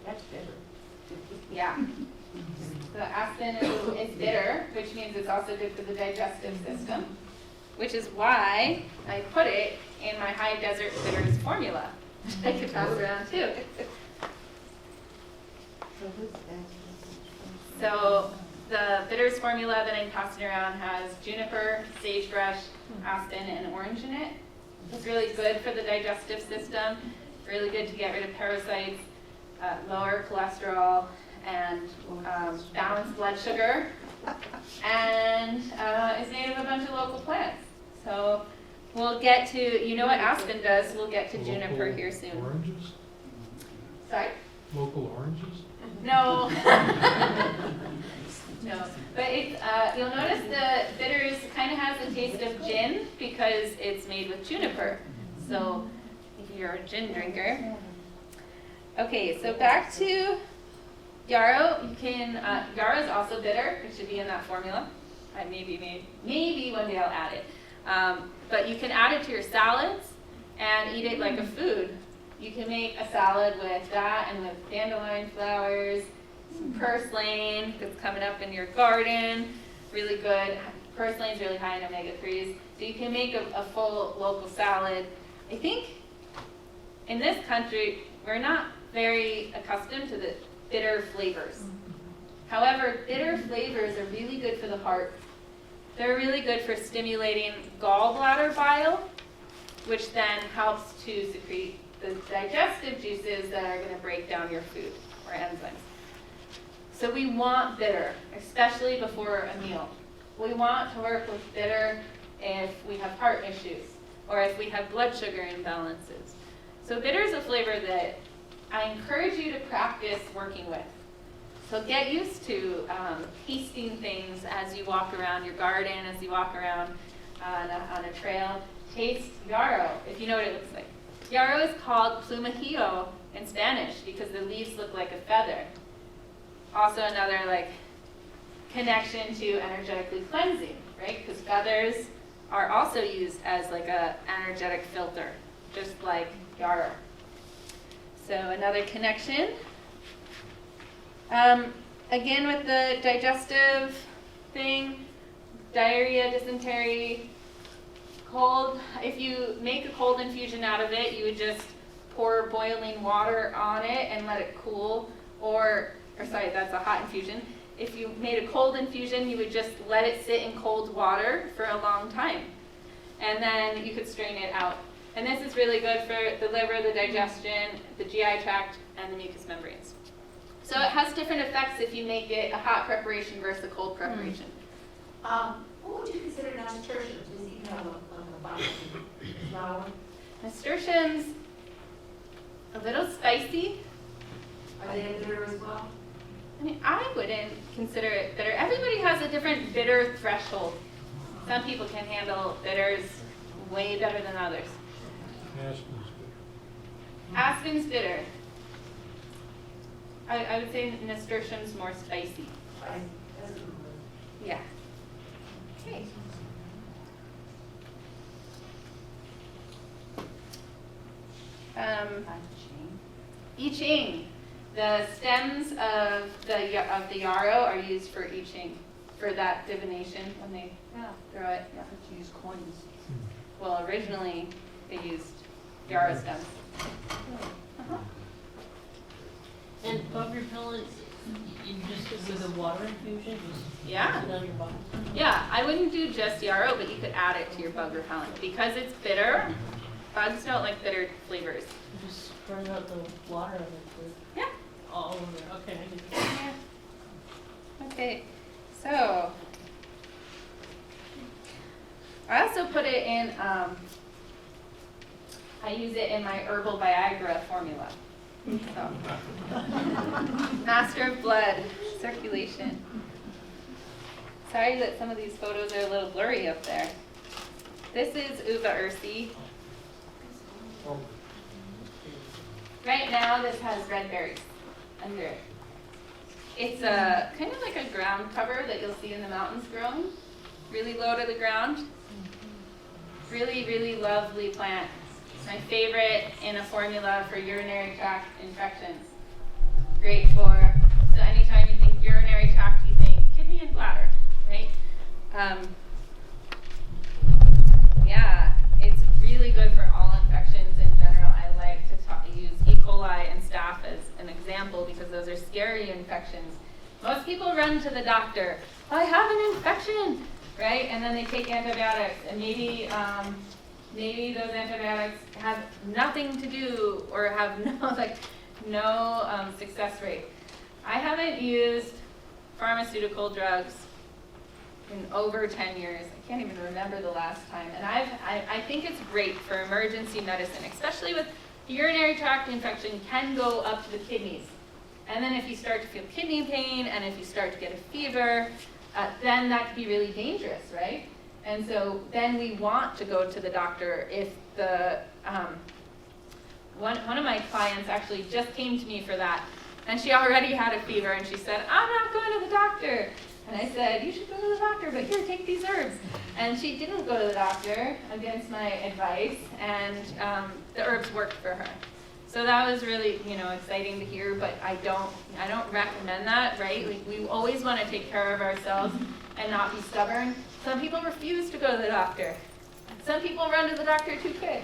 That's better. Yeah. The aspen is bitter, which means it's also good for the digestive system, which is why I put it in my high desert bitters formula. I could pass it around too. So the bitters formula that I'm passing around has juniper, sagebrush, aspen, and orange in it. It's really good for the digestive system, really good to get rid of parasites, lower cholesterol, and balance blood sugar, and is made of a bunch of local plants. So we'll get to, you know what aspen does, we'll get to juniper Local here soon. Oranges? Sorry? Local oranges? No. No, but it's, you'll notice the bitters kind of has a taste of gin because it's made with juniper. So if you're a gin drinker. Okay, so back to Yarrow. You can, Yarrow is also bitter. It should be in that formula. Maybe one day I'll add it. But you can add it to your salads and eat it like a food. You can make a salad with that and with dandelion flowers, some purslane that's coming up in your garden, really good. Purslane is really high in omega-3s. So you can make a full local salad. I think in this country, we're not very accustomed to the bitter flavors. However, bitter flavors are really good for the heart. They're really good for stimulating gallbladder bile, which then helps to secrete the digestive juices that are going to break down your food, or enzymes. So we want bitter, especially before a meal. We want to work with bitter if we have heart issues, or if we have blood sugar imbalances. So bitter is a flavor that I encourage you to practice working with. So get used to tasting things as you walk around your garden, as you walk around on a trail. Taste yarrow, if you know what it looks like. Yarrow is called Plumajillo in Spanish because the leaves look like a feather. Also another connection to energetically cleansing, right? Because feathers are also used as a energetic filter, just like yarrow. So another connection. Again with the digestive thing, diarrhea, dysentery, cold. If you make a cold infusion out of it, you would just pour boiling water on it and let it cool, or sorry, that's a hot infusion. If you made a cold infusion, you would just let it sit in cold water for a long time. And then you could strain it out. And this is really good for the liver, the digestion, the GI tract, and the mucous membranes. So it has different effects if you make it a hot preparation versus a cold preparation. What would you consider nasturtiums? Does it have a box of flour? Nasturtiums, a little spicy. Are they bitter as well? I mean, I wouldn't consider it bitter. Everybody has a different bitter threshold. Some people can handle bitters way better than others. Aspen's bitter. Aspen's bitter. I would say nasturtium's more spicy. That's good. Yeah. Okay. I Ching. The stems of the yarrow are used for I Ching, for that divination when they throw it. Yeah. To use coins. Well, originally they used yarrow stems. Uh-huh. And bug repellent, you just with a water infusion, just Yeah. put it on your body? Yeah, I wouldn't do just yarrow, but you could add it to your bug repellent. Because it's bitter, bugs don't like bitter flavors. You just spread out the water of it with Yeah. all over. Okay, I get it. Yeah. Okay, so I also put it in, I use it in my Herbal Viagra formula. So, master of blood circulation. Sorry that some of these photos are a little blurry up there. This is uva-ursi. Right now, this has red berries under it. It's a kind of like a ground cover that you'll see in the mountains growing, really low to the ground. Really, really lovely plant. It's my favorite in a formula for urinary tract infections. Great for, so anytime you think urinary tract, you think kidney and bladder, right? Yeah, it's really good for all infections in general. I like to use E. coli and staph as an example because those are scary infections. Most people run to the doctor. I have an infection, right? And then they take antibiotics, and maybe those antibiotics have nothing to do or have no success rate. I haven't used pharmaceutical drugs in over 10 years. I can't even remember the last time. And I think it's great for emergency medicine, especially with urinary tract infection can go up to the kidneys. And then if you start to feel kidney pain and if you start to get a fever, then that could be really dangerous, right? And so then we want to go to the doctor if the, one of my clients actually just came to me for that. And she already had a fever and she said, I'm not going to the doctor. And I said, you should go to the doctor, but here, take these herbs. And she didn't go to the doctor against my advice, and the herbs worked for her. So that was really, exciting to hear, but I don't recommend that, right? Like, we always want to take care of ourselves and not be stubborn. Some people refuse to go to the doctor. Some people run to the doctor too quick.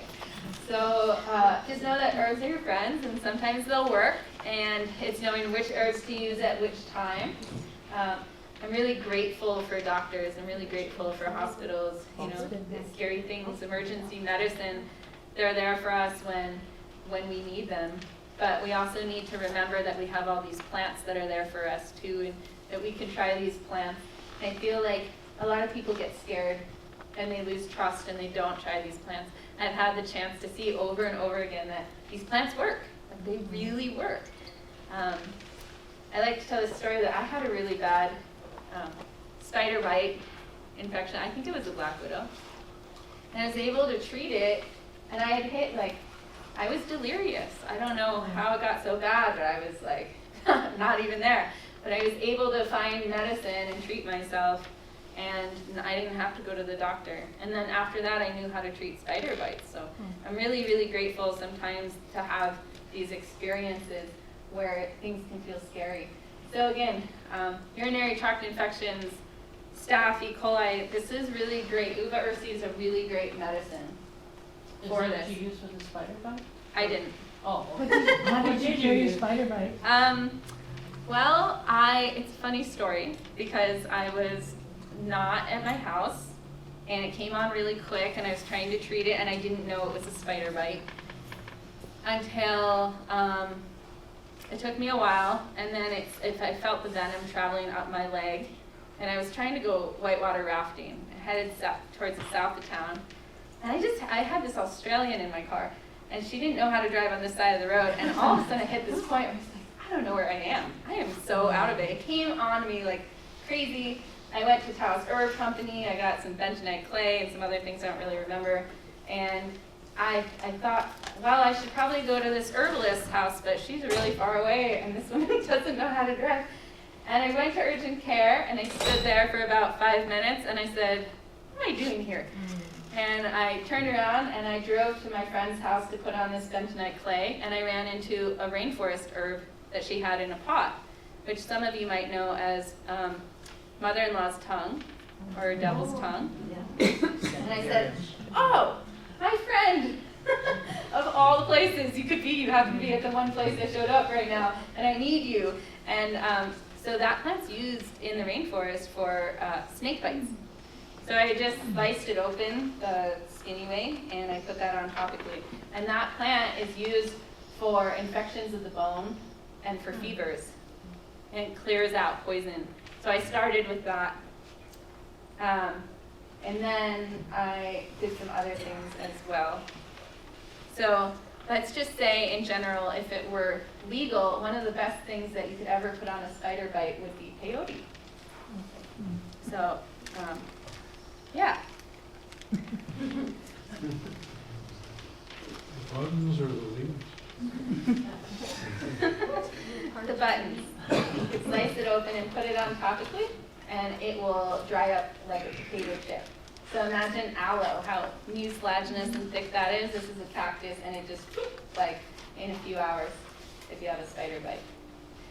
So just know that herbs are your friends, and sometimes they'll work, and it's knowing which herbs to use at which time. I'm really grateful for doctors. I'm really grateful for hospitals. The scary things, emergency medicine, they're there for us when we need them. But we also need to remember that we have all these plants that are there for us too, and that we can try these plants. I feel like a lot of people get scared and they lose trust and they don't try these plants. I've had the chance to see over and over again that these plants work. Like, they really work. I like to tell this story that I had a really bad spider bite infection. I think it was a black widow. And I was able to treat it, and I had hit, I was delirious. I don't know how it got so bad, but I was not even there. But I was able to find medicine and treat myself, and I didn't have to go to the doctor. And then after that, I knew how to treat spider bites. So I'm really, really grateful sometimes to have these experiences where things can feel scary. So again, urinary tract infections, staph, E. coli, this is really great. Uva-ursi is a really great medicine for Is that this. what you use for the spider bite? I didn't. Oh. How did you cure your spider bite? Well, it's a funny story because I was not at my house and it came on really quick and I was trying to treat it and I didn't know it was a spider bite until it took me a while, and then I felt the venom traveling up my leg, and I was trying to go whitewater rafting. I headed towards the south of town, and I had this Australian in my car, and she didn't know how to drive on this side of the road, and all of a sudden I hit this point where I was like, I don't know where I am. I am so out of it. It came on me like crazy. I went to Taos Herb Company. I got some bentonite clay and some other things I don't really remember, and I thought, well, I should probably go to this herbalist's house, but she's really far away, and this woman doesn't know how to drive. And I went to urgent care, and I stood there for about 5 minutes, and I said, what am I doing here? And I turned around, and I drove to my friend's house to put on this bentonite clay, and I ran into a rainforest herb that she had in a pot, which some of you might know as mother-in-law's tongue, or devil's tongue. And I said, oh, my friend, of all the places you could be, you happen to be at the one place that showed up right now, and I need you. And so that plant's used in the rainforest for snake bites. So I just sliced it open the skinny way, and I put that on topically. And that plant is used for infections of the bone and for fevers. And it clears out poison. So I started with that. And then I did some other things as well. So let's just say in general, if it were legal, one of the best things that you could ever put on a spider bite would be peyote. So, yeah. The buttons or the leaves? The buttons. You could slice it open and put it on topically, and it will dry up like a potato chip. So imagine aloe, how mucilaginous and thick that is. This is a cactus, and it just, like, in a few hours, if you have a spider bite.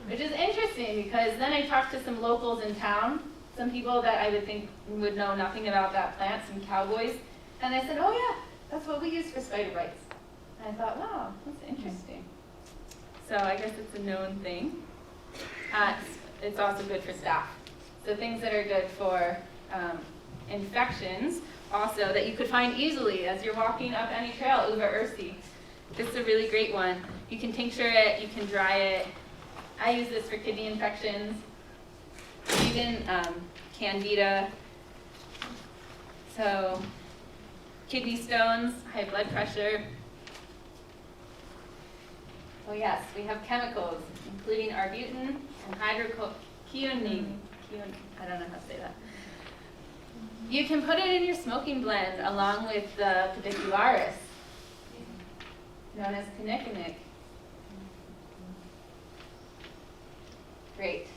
Which is interesting, because then I talked to some locals in town, some people that I would think would know nothing about that plant, some cowboys, and I said, oh yeah, that's what we use for spider bites. And I thought, wow, that's interesting. So I guess it's a known thing. It's also good for staph. So things that are good for infections, also that you could find easily as you're walking up any trail, uva-ursi. This is a really great one. You can tincture it, you can dry it. I use this for kidney infections, even candida. So kidney stones, high blood pressure. Oh yes, we have chemicals, including arbutin and hydroquinone. I don't know how to say that. You can put it in your smoking blend along with the pedicularis, known as kinnikinnick. Great.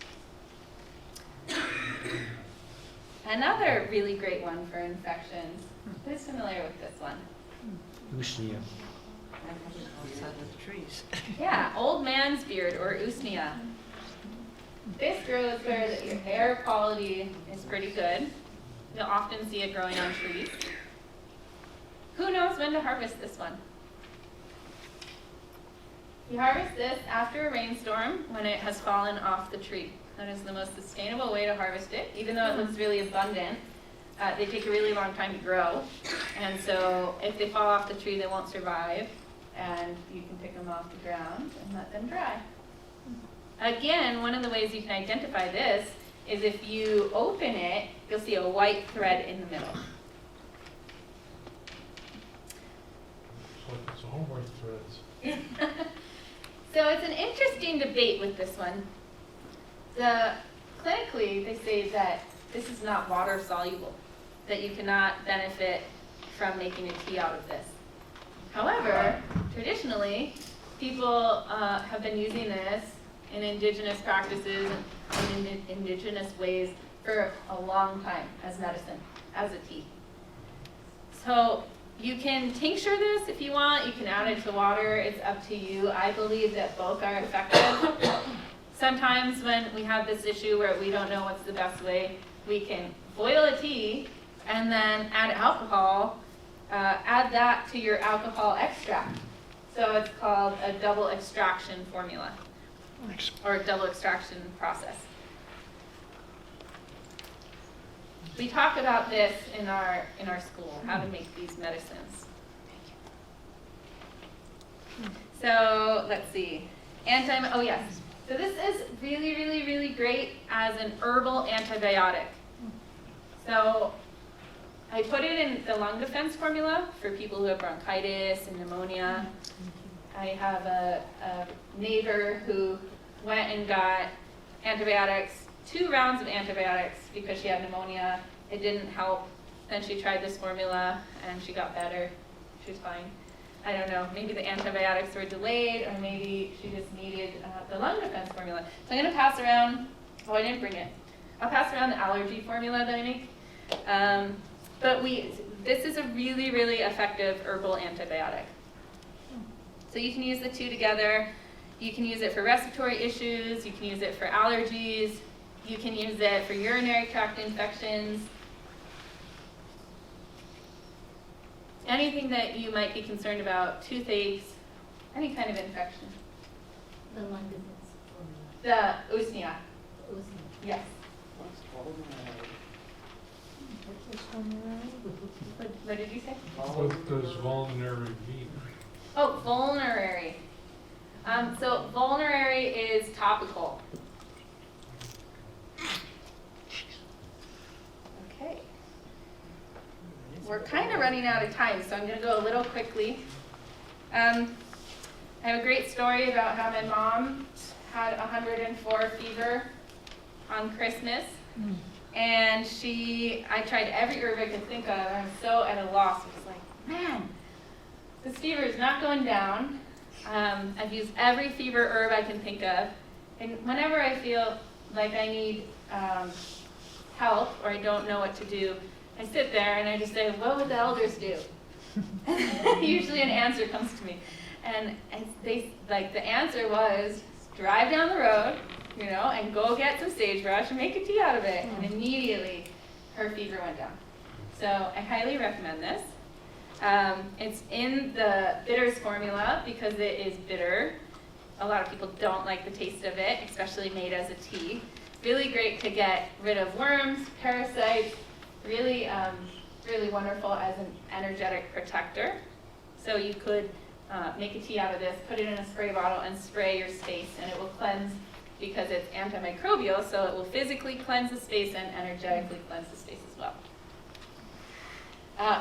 Another really great one for infections. Who's familiar with this one? Usnea. Outside of the trees. Yeah, old man's beard, or Usnea. This grows where your air quality is pretty good. You'll often see it growing on trees. Who knows when to harvest this one? You harvest this after a rainstorm when it has fallen off the tree. That is the most sustainable way to harvest it. Even though it looks really abundant, they take a really long time to grow. And so if they fall off the tree, they won't survive. And you can pick them off the ground and let them dry. Again, one of the ways you can identify this is if you open it, you'll see a white thread in the middle. It's like it's all white threads. So it's an interesting debate with this one. Clinically, they say that this is not water soluble, that you cannot benefit from making a tea out of this. However, traditionally, people have been using this in indigenous practices and in indigenous ways for a long time as medicine, as a tea. So you can tincture this if you want. You can add it to water. It's up to you. I believe that both are effective. Sometimes when we have this issue where we don't know what's the best way, we can boil a tea and then add alcohol. Add that to your alcohol extract. So it's called a double extraction formula, or a double extraction process. We talk about this in our school, how to make these medicines. So let's see. Oh yes. So this is really, really, really great as an herbal antibiotic. So I put it in the lung defense formula for people who have bronchitis and pneumonia. I have a neighbor who went and got antibiotics, 2 rounds of antibiotics because she had pneumonia. It didn't help. Then she tried this formula and she got better. She was fine. I don't know, maybe the antibiotics were delayed or maybe she just needed the lung defense formula. So I'm going to pass around Oh, I didn't bring it. I'll pass around the allergy formula that I make. This is a really, really effective herbal antibiotic. So you can use the two together. You can use it for respiratory issues. You can use it for allergies. You can use it for urinary tract infections. Anything that you might be concerned about, toothaches, any kind of infection. The one that's The Usnea, yes. What did you say? What does vulnerary mean? Oh, vulnerary. So vulnerary is topical. Okay. We're kind of running out of time, so I'm going to go a little quickly. I have a great story about how my mom had 104 fever on Christmas. And I tried every herb I could think of. I was so at a loss. I was like, man, this fever is not going down. I've used every fever herb I can think of. And whenever I feel like I need help or I don't know what to do, I sit there and I just say, what would the elders do? Usually an answer comes to me. And the answer was, drive down the road, and go get some sagebrush and make a tea out of it. And immediately her fever went down. So I highly recommend this. It's in the bitters formula because it is bitter. A lot of people don't like the taste of it, especially made as a tea. Really great to get rid of worms, parasites, really, really wonderful as an energetic protector. So you could make a tea out of this, put it in a spray bottle and spray your space, and it will cleanse because it's antimicrobial, so it will physically cleanse the space and energetically cleanse the space as well.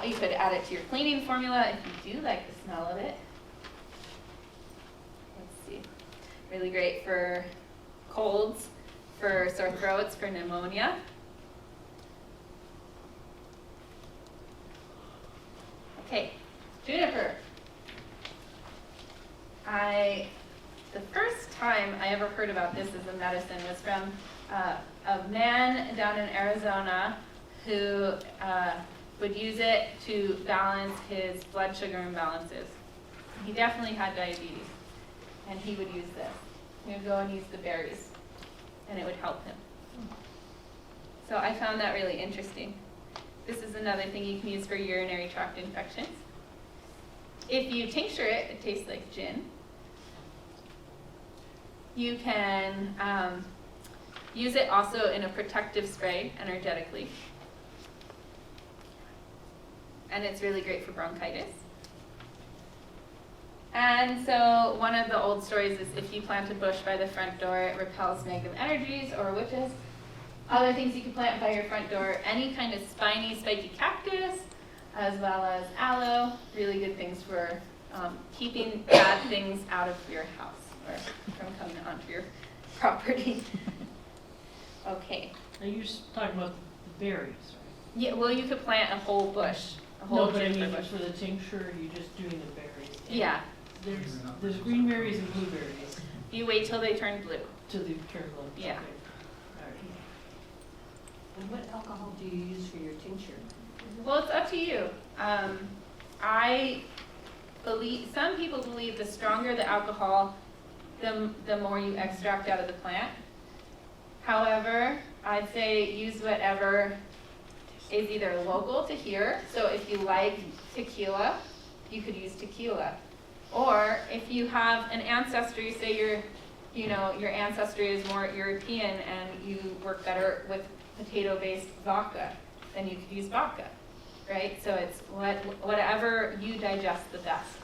You could add it to your cleaning formula if you do like the smell of it. Let's see. Really great for colds, for sore throats, for pneumonia. Okay, juniper. The first time I ever heard about this as a medicine was from a man down in Arizona who would use it to balance his blood sugar imbalances. He definitely had diabetes, and he would use this. He would go and use the berries, and it would help him. So I found that really interesting. This is another thing you can use for urinary tract infections. If you tincture it, it tastes like gin. You can use it also in a protective spray energetically. And it's really great for bronchitis. And so one of the old stories is if you plant a bush by the front door, it repels negative energies or witches. Other things you can plant by your front door, any kind of spiny, spiky cactus, as well as aloe, really good things for keeping bad things out of your house or from coming onto your property. Okay. Now you're just talking about the berries, right? Yeah, well, you could plant a whole bush, a whole No, but I juniper mean, bush. for the tincture, you're just doing the berries. Yeah, There's green berries and blueberries you wait till they turn blue. to the turn blue. Yeah. Okay. All right. And what alcohol do you use for your tincture? Well, it's up to you. I believe, some people believe the stronger the alcohol, the more you extract out of the plant. However, I'd say use whatever is either local to here. So if you like tequila, you could use tequila. Or if you have an ancestry, say your ancestry is more European and you work better with potato-based vodka, then you could use vodka, right? So it's whatever you digest the best,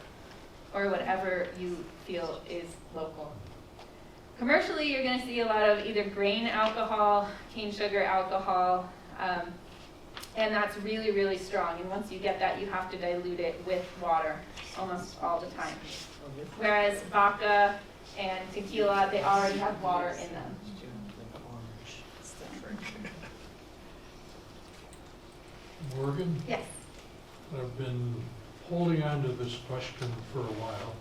or whatever you feel is local. Commercially, you're going to see a lot of either grain alcohol, cane sugar alcohol, and that's really, really strong. And once you get that, you have to dilute it with water almost all the time. Whereas vodka and tequila, they already have water in them. Morgan, Yes. I've been holding on to this question for a while.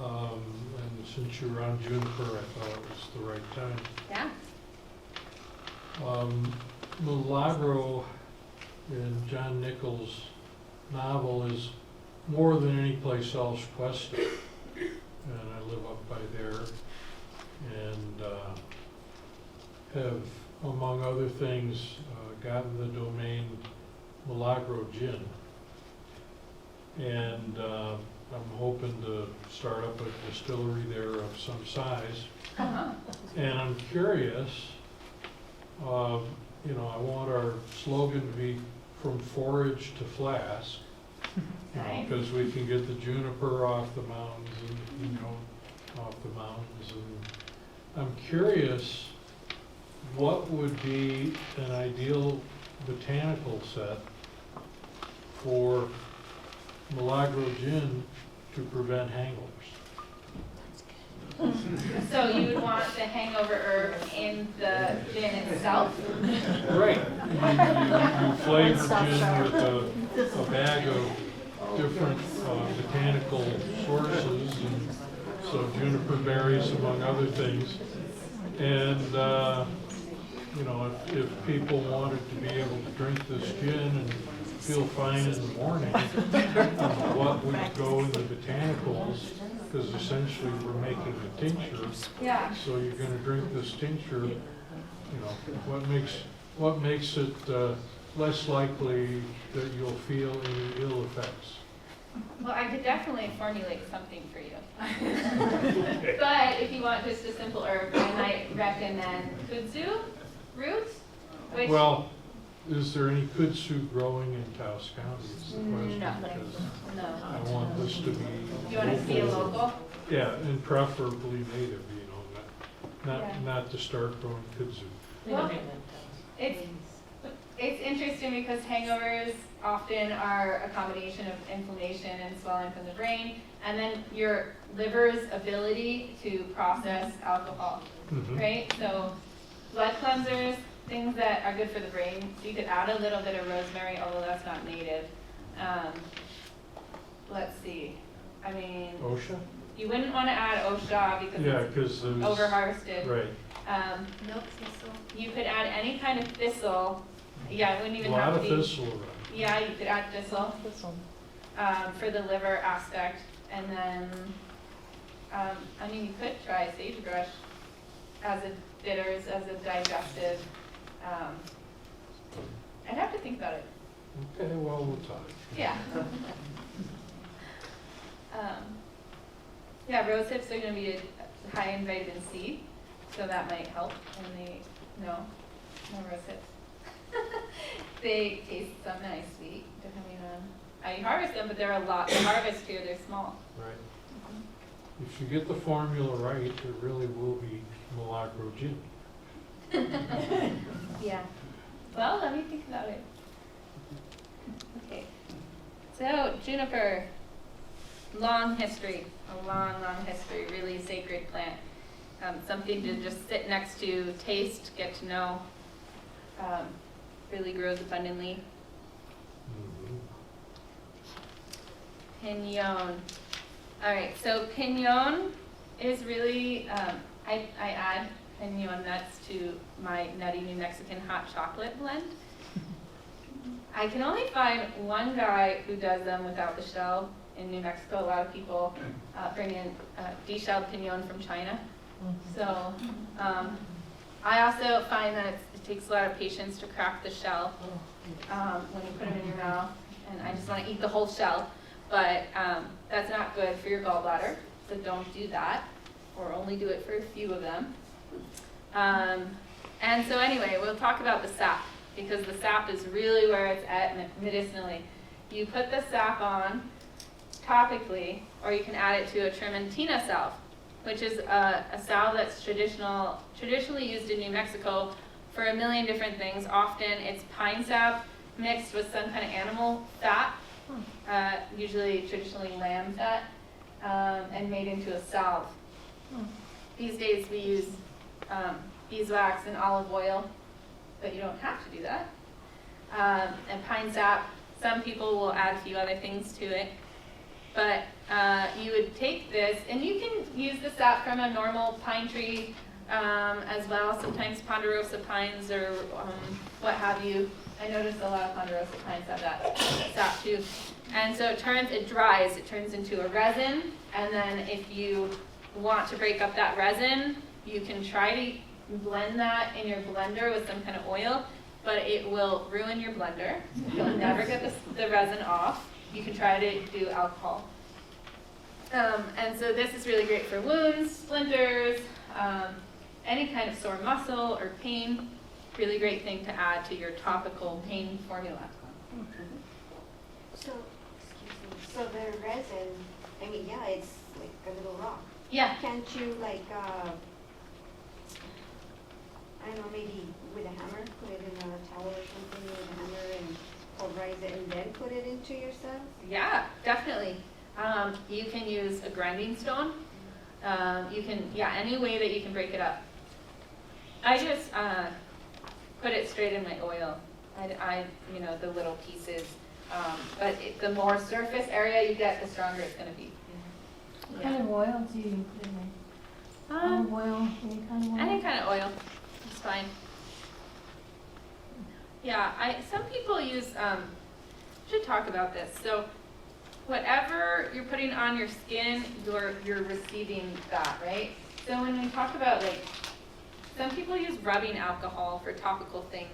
And since you were on Juniper, I thought it was the right time. Yeah. Milagro in John Nichols' novel is more than any place else quested. And I live up by there and have, among other things, gotten the domain Milagro Gin. And I'm hoping to start up a distillery there of some size. And I'm curious, you know, I want our slogan to be from forage to flask. You know, because we can get the juniper off the mountains and, you know, off the mountains. And I'm curious, what would be an ideal botanical set for Milagro gin to prevent hangovers? So you would want the hangover herb in the gin itself? Right. You flavor gin with a bag of different botanical sources, and so juniper berries among other things. And you know, if people wanted to be able to drink this gin and feel fine in the morning, what would go in the botanicals? Because essentially we're making a tincture. Yeah. So you're going to drink this tincture. You know, what makes it less likely that you'll feel any ill effects? Well, I could definitely formulate something for you. But if you want just a simple herb, I might recommend kudzu root, which... Well, is there any kudzu growing in Taos County? Is the question, No. because No. I want this to be You want to see a local? Yeah, and preferably native, you know, Yeah. not to start growing kudzu. Well, it's interesting because hangovers often are a combination of inflammation and swelling from the brain, and then your liver's ability to process alcohol, right? So blood cleansers, things that are good for the brain. So you could add a little bit of rosemary, although that's not native. Let's see. I mean, OSHA? you wouldn't want to add OSHA because Yeah, it's because there's... over-harvested. Right. Milk thistle. You could add any kind of thistle. Yeah, it wouldn't even A lot have of to be. thistle around. Yeah, you could add thistle for the liver aspect, and then I mean you could try sagebrush as a bitters, as a digestive. I'd have to think about it. Okay, well, we'll talk. Yeah. Yeah, rose hips are going to be high in vitamin C, so that might help. And no rose hips. They taste semi-sweet, depending on how you harvest them, but they're a lot to harvest here. They're small. Right. If you get the formula right, it really will be Milagro gin. Yeah. Well, let me think about it. Okay. So, juniper, long history, a long history, really sacred plant. Something to just sit next to, taste, get to know. Really grows abundantly. Piñon. All right, so piñon is really, I add piñon nuts to my Nutty New Mexican hot chocolate blend. I can only find one guy who does them without the shell in New Mexico. A lot of people bring in deshelled piñon from China. So I also find that it takes a lot of patience to crack the shell when you put them in your mouth, and I just want to eat the whole shell. But that's not good for your gallbladder, so don't do that, or only do it for a few of them. And so anyway, we'll talk about the sap, because the sap is really where it's at medicinally. You put the sap on topically, or you can add it to a trementina salve, which is a salve that's traditionally used in New Mexico for a million different things. Often it's pine sap mixed with some kind of animal fat, usually traditionally lamb fat, and made into a salve. These days we use beeswax and olive oil, but you don't have to do that. And pine sap, some people will add a few other things to it. But you would take this, and you can use the sap from a normal pine tree, as well. Sometimes ponderosa pines or what have you. I noticed a lot of ponderosa pines have that sap too. And so it dries, it turns into a resin, and then if you want to break up that resin, you can try to blend that in your blender with some kind of oil, but it will ruin your blender. You'll never get the resin off. You can try to do alcohol. And so this is really great for wounds, splinters, any kind of sore muscle or pain. Really great thing to add to your topical pain formula. So, excuse me, so the resin, I mean, yeah, it's like a little rock. Yeah. Can't you like, I don't know, maybe with a hammer, put it in a towel or something with a hammer and pulverize it and then put it into your cells? Yeah, definitely. You can use a grinding stone. You can, any way that you can break it up. I just put it straight in my oil. The little pieces. But the more surface area you get, the stronger it's going to be. What kind of oil do you put in there? Olive oil, any kind of oil? Any kind of oil. It's fine. Yeah, some people use, should talk about this. So whatever you're putting on your skin, you're receiving that, right? So when we talk about some people use rubbing alcohol for topical things.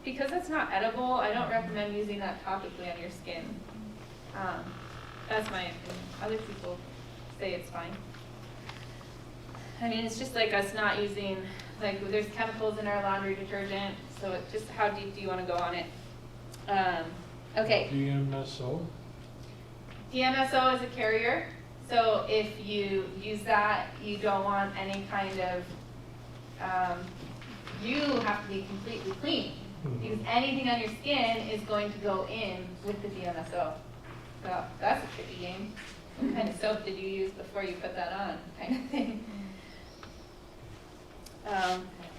Because it's not edible, I don't recommend using that topically on your skin. That's my opinion. Other people say it's fine. I mean, it's just like us not using, there's chemicals in our laundry detergent, so it's just how deep do you want to go on it? Okay. DMSO? DMSO is a carrier, so if you use that, you don't want any kind of, you have to be completely clean, because anything on your skin is going to go in with the DMSO. So that's a tricky game. What kind of soap did you use before you put that on, kind of thing.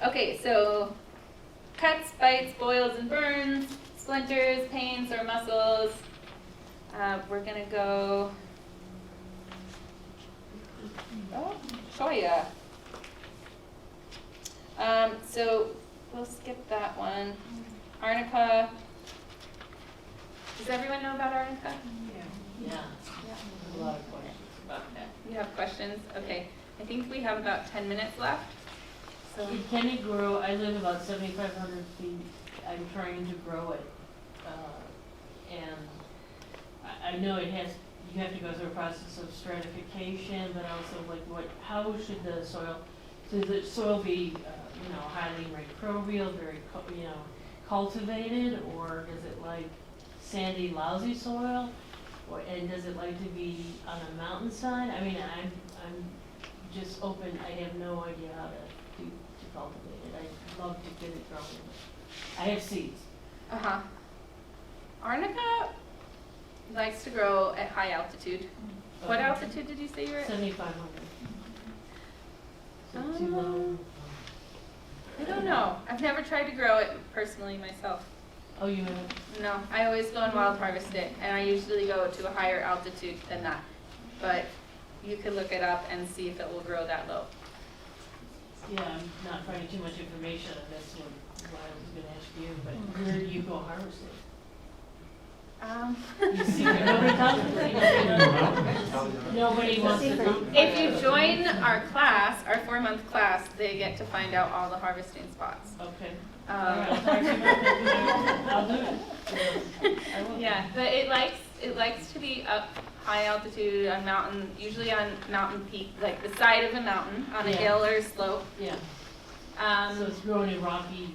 Okay, so cuts, bites, boils, and burns, splinters, pains, or muscles. We're gonna go, soya. So we'll skip that one. Arnica. Does everyone know about arnica? Yeah. A lot of questions about that. You have questions? Okay. I think we have about 10 minutes left. So Can it grow? I live about 7,500 feet. I'm trying to grow it. And I know you have to go through a process of stratification, but also how should the soil be, highly microbial, very, cultivated, or does it like sandy, lousy soil? And does it like to be on a mountainside? I mean, I'm just open. I have no idea how to cultivate it. I'd love to get it growing. I have seeds. Arnica likes to grow at high altitude. Okay. What altitude did you say you were at? 7,500. So too low. I don't know. I've never tried to grow it personally myself. Oh, you have? No, I always go and wild harvest it, and I usually go to a higher altitude than that. But you could look it up and see if it will grow that low. Yeah, I'm not finding too much information on this one. Why I was going to ask you, but where do you go harvest it? You see, nobody tells me. Nobody wants to know. If you join our class, our 4-month class, they get to find out all the harvesting spots. Okay. All right, I'll talk to you about that. I'll do it. I will. Yeah, but it likes to be up high altitude on mountain, usually on mountain peak, like the side of a mountain, on a hill or a slope. Yeah. So it's growing in rocky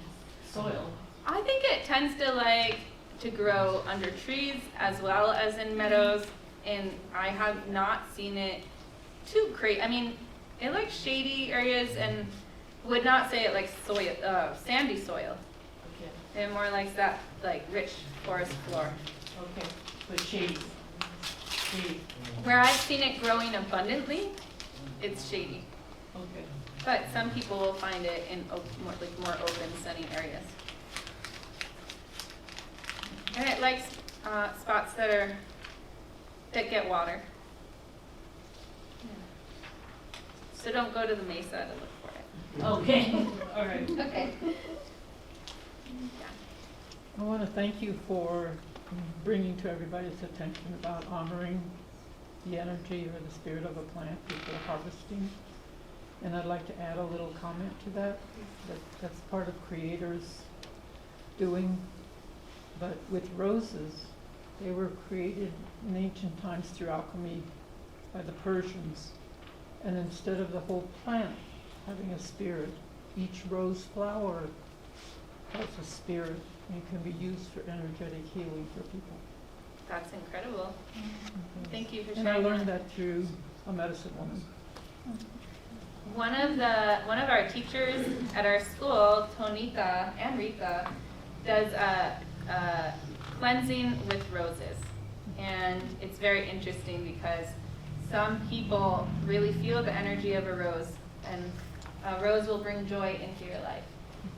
soil. I think it tends to like to grow under trees as well as in meadows, and I have not seen it too crazy. I mean, it likes shady areas and would not say it likes soil, sandy soil. Okay. It more likes that like rich forest floor. Okay, but shady. Shady. Where I've seen it growing abundantly, it's shady. Okay. But some people will find it in more open, sunny areas. And it likes spots that get water. So don't go to the mesa to look for it. Okay, all right. Okay. I want to thank you for bringing to everybody's attention about honoring the energy or the spirit of a plant before harvesting. And I'd like to add a little comment to that's part of creators doing. But with roses, they were created in ancient times through alchemy by the Persians. And instead of the whole plant having a spirit, each rose flower has a spirit and can be used for energetic healing for people. That's incredible. Thank you for sharing And I learned that. that through a medicine woman. One of our teachers at our school, Tonita and Rita, does a cleansing with roses. And it's very interesting because some people really feel the energy of a rose, and a rose will bring joy into your life,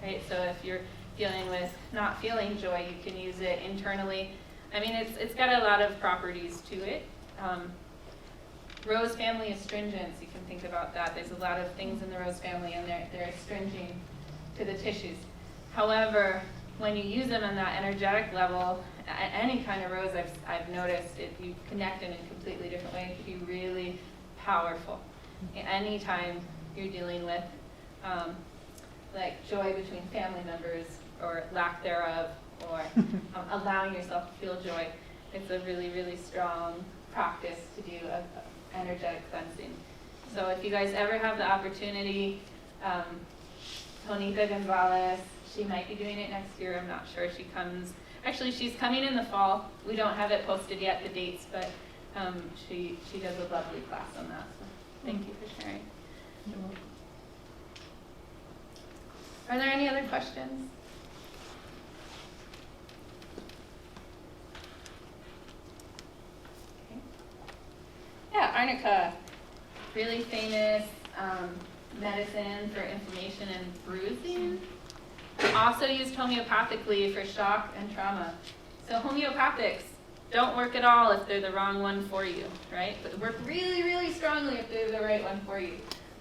right? So if you're dealing with not feeling joy, you can use it internally. I mean, it's got a lot of properties to it. Rose family astringents, you can think about that. There's a lot of things in the rose family, and they're astringing to the tissues. However, when you use them on that energetic level, any kind of rose I've noticed, if you connect in a completely different way, it can be really powerful. Anytime you're dealing with like joy between family members or lack thereof, or allowing yourself to feel joy, it's a really, really strong practice to do a energetic cleansing. So if you guys ever have the opportunity, Tonita Gonzalez, she might be doing it next year, I'm not sure. Actually she's coming in the fall. We don't have it posted yet, the dates, but she does a lovely class on that. So thank you for sharing. Are there any other questions? Okay. Yeah, arnica, really famous medicine for inflammation and bruising. Also used homeopathically for shock and trauma. So homeopathics don't work at all if they're the wrong one for you, right? But work really, really strongly if they're the right one for you.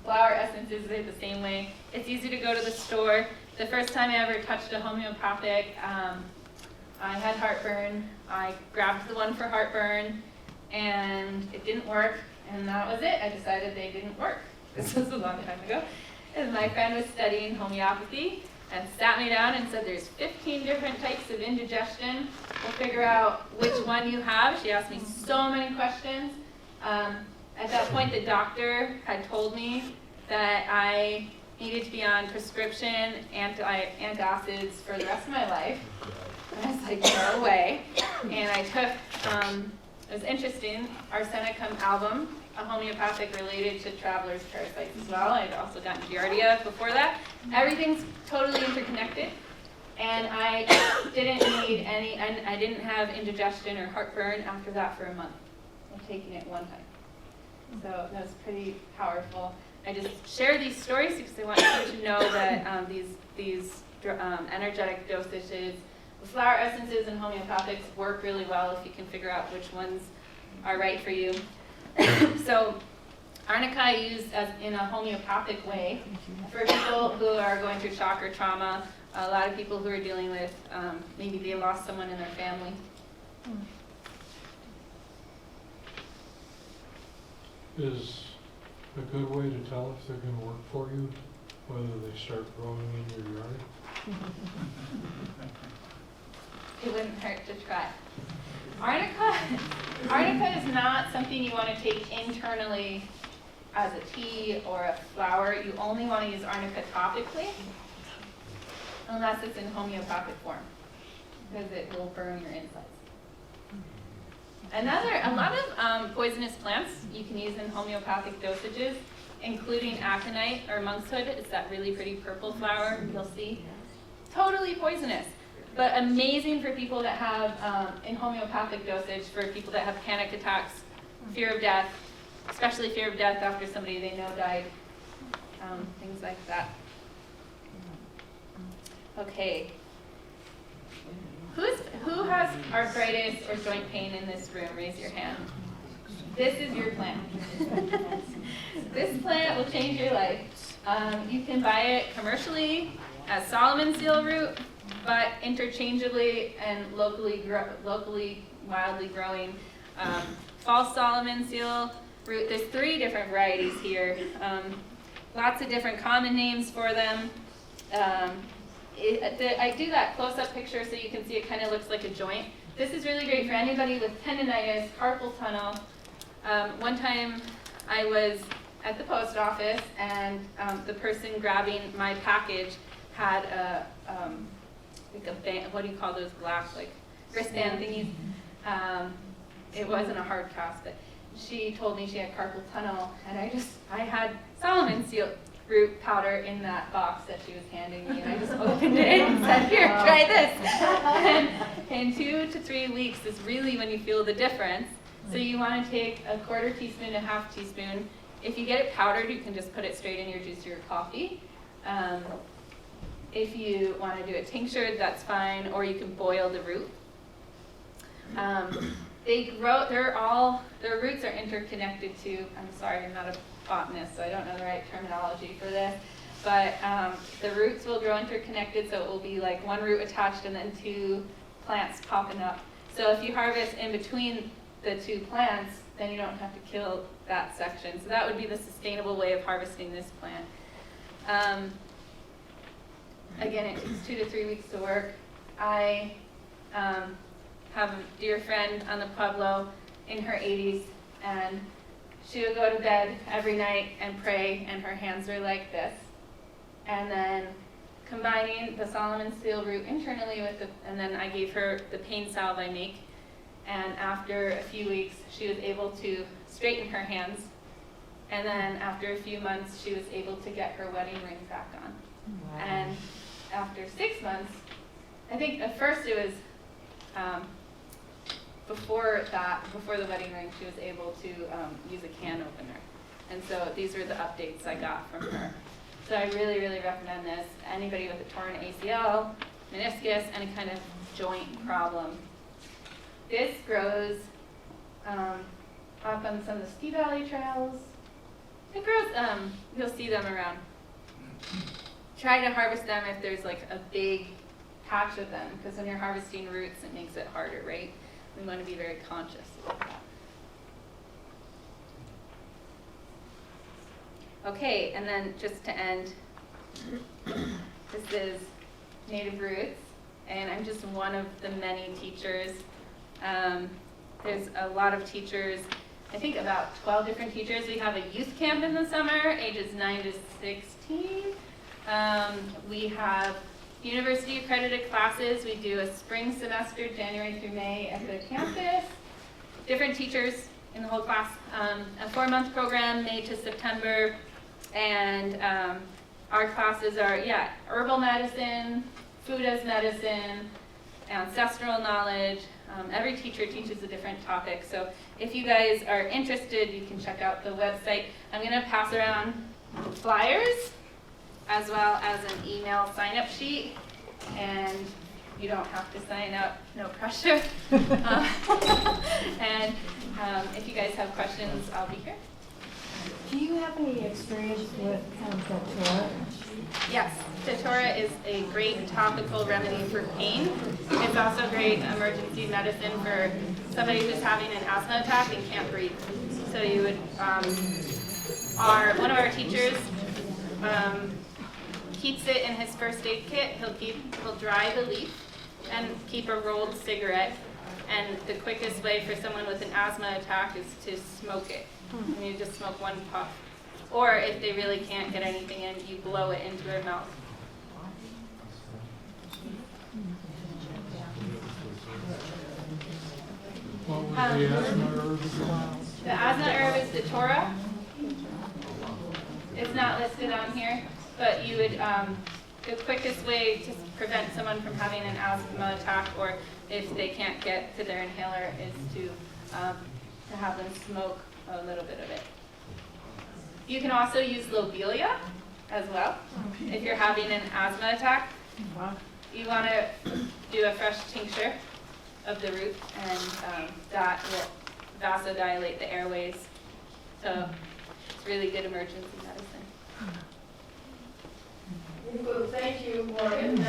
Flower essences are the same way. It's easy to go to the store. The first time I ever touched a homeopathic, I had heartburn. I grabbed the one for heartburn, and it didn't work, and that was it. I decided they didn't work. This was a long time ago. And my friend was studying homeopathy and sat me down and said, there's 15 different types of indigestion. We'll figure out which one you have. She asked me so many questions. At that point, the doctor had told me that I needed to be on prescription antacids for the rest of my life. And I was like, no way. And I took, it was interesting, Arsenicum album, a homeopathic related to traveler's parasites as well. I'd also gotten Giardia before that. Everything's totally interconnected. And I didn't need any, and I didn't have indigestion or heartburn after that for a month. I'm taking it one time. So that was pretty powerful. I just share these stories because I want you to know that these energetic dosages, flower essences and homeopathics work really well if you can figure out which ones are right for you. So arnica I use as in a homeopathic way for people who are going through shock or trauma. A lot of people who are dealing with maybe they lost someone in their family. Is a good way to tell if they're going to work for you whether they start growing in your yard? It wouldn't hurt to try. Arnica is not something you want to take internally as a tea or a flower. You only want to use arnica topically unless it's in homeopathic form because it will burn your insides. A lot of poisonous plants you can use in homeopathic dosages, including aconite or monkshood. It's that really pretty purple flower you'll see. Totally poisonous, but amazing for people that have, in homeopathic dosage, for people that have panic attacks, fear of death, especially fear of death after somebody they know died, things like that. Okay. Who has arthritis or joint pain in this room? Raise your hand. this is your plant. This plant will change your life. You can buy it commercially as Solomon seal root, but interchangeably and locally wildly growing false Solomon seal root. There's 3 different varieties here. Lots of different common names for them. I do that close-up picture so you can see it kind of looks like a joint. This is really great for anybody with tendonitis, carpal tunnel. One time I was at the post office and the person grabbing my package had like a band, what do you call those black like wristband thingies? It wasn't a hard cast, but she told me she had carpal tunnel, and I had Solomon seal root powder in that box that she was handing me, and I just opened it and said, here, try this. And in 2 to 3 weeks is really when you feel the difference. So you want to take a 1/4 teaspoon to 1/2 teaspoon. If you get it powdered, you can just put it straight in your juice or your coffee. If you want to do it tinctured, that's fine, or you can boil the root. They grow, their roots are interconnected to, I'm sorry, I'm not a botanist, so I don't know the right terminology for this, but the roots will grow interconnected, so it will be like one root attached and then 2 plants popping up. So if you harvest in between the 2 plants, then you don't have to kill that section. So that would be the sustainable way of harvesting this plant. Again, it takes 2 to 3 weeks to work. I have a dear friend on the Pueblo in her 80s, and she would go to bed every night and pray, and her hands were like this. And then combining the Solomon seal root internally with and then I gave her the pain salve I make, and after a few weeks, she was able to straighten her hands, and then after a few months, she was able to get her wedding ring back on. Wow. And after 6 months, I think at first it was before the wedding ring, she was able to use a can opener. And so these were the updates I got from her. So I really, really recommend this. Anybody with a torn ACL, meniscus, any kind of joint problem. This grows up on some of the ski valley trails. It grows, you'll see them around. Try to harvest them if there's like a big patch of them, because when you're harvesting roots, it makes it harder, right? We want to be very conscious about that. Okay, and then just to end, this is Native Roots, and I'm just one of the many teachers. There's a lot of teachers, I think about 12 different teachers. We have a youth camp in the summer, ages 9 to 16. We have university accredited classes. We do a spring semester, January through May at the campus. Different teachers in the whole class. A 4-month program, May to September. And our classes are, herbal medicine, food as medicine, ancestral knowledge. Every teacher teaches a different topic. So if you guys are interested, you can check out the website. I'm going to pass around flyers as well as an email sign-up sheet. And you don't have to sign up, no pressure. And if you guys have questions, I'll be here. Do you have any experience with Datura? Yes, Datura is a great topical remedy for pain. It's also great emergency medicine for somebody who's having an asthma attack and can't breathe. So you would, one of our teachers keeps it in his first aid kit. He'll dry the leaf and keep a rolled cigarette. And the quickest way for someone with an asthma attack is to smoke it. And you just smoke 1 puff. Or if they really can't get anything in, you blow it into their mouth. What was the asthma herb again? The asthma herb is Datura. It's not listed on here, but you would, the quickest way to prevent someone from having an asthma attack, or if they can't get to their inhaler, is to have them smoke a little bit of it. You can also use lobelia as well. If you're having an asthma attack, you want to do a fresh tincture of the root, and that will vasodilate the airways. So it's really good emergency medicine. Well, thank you, Morgan.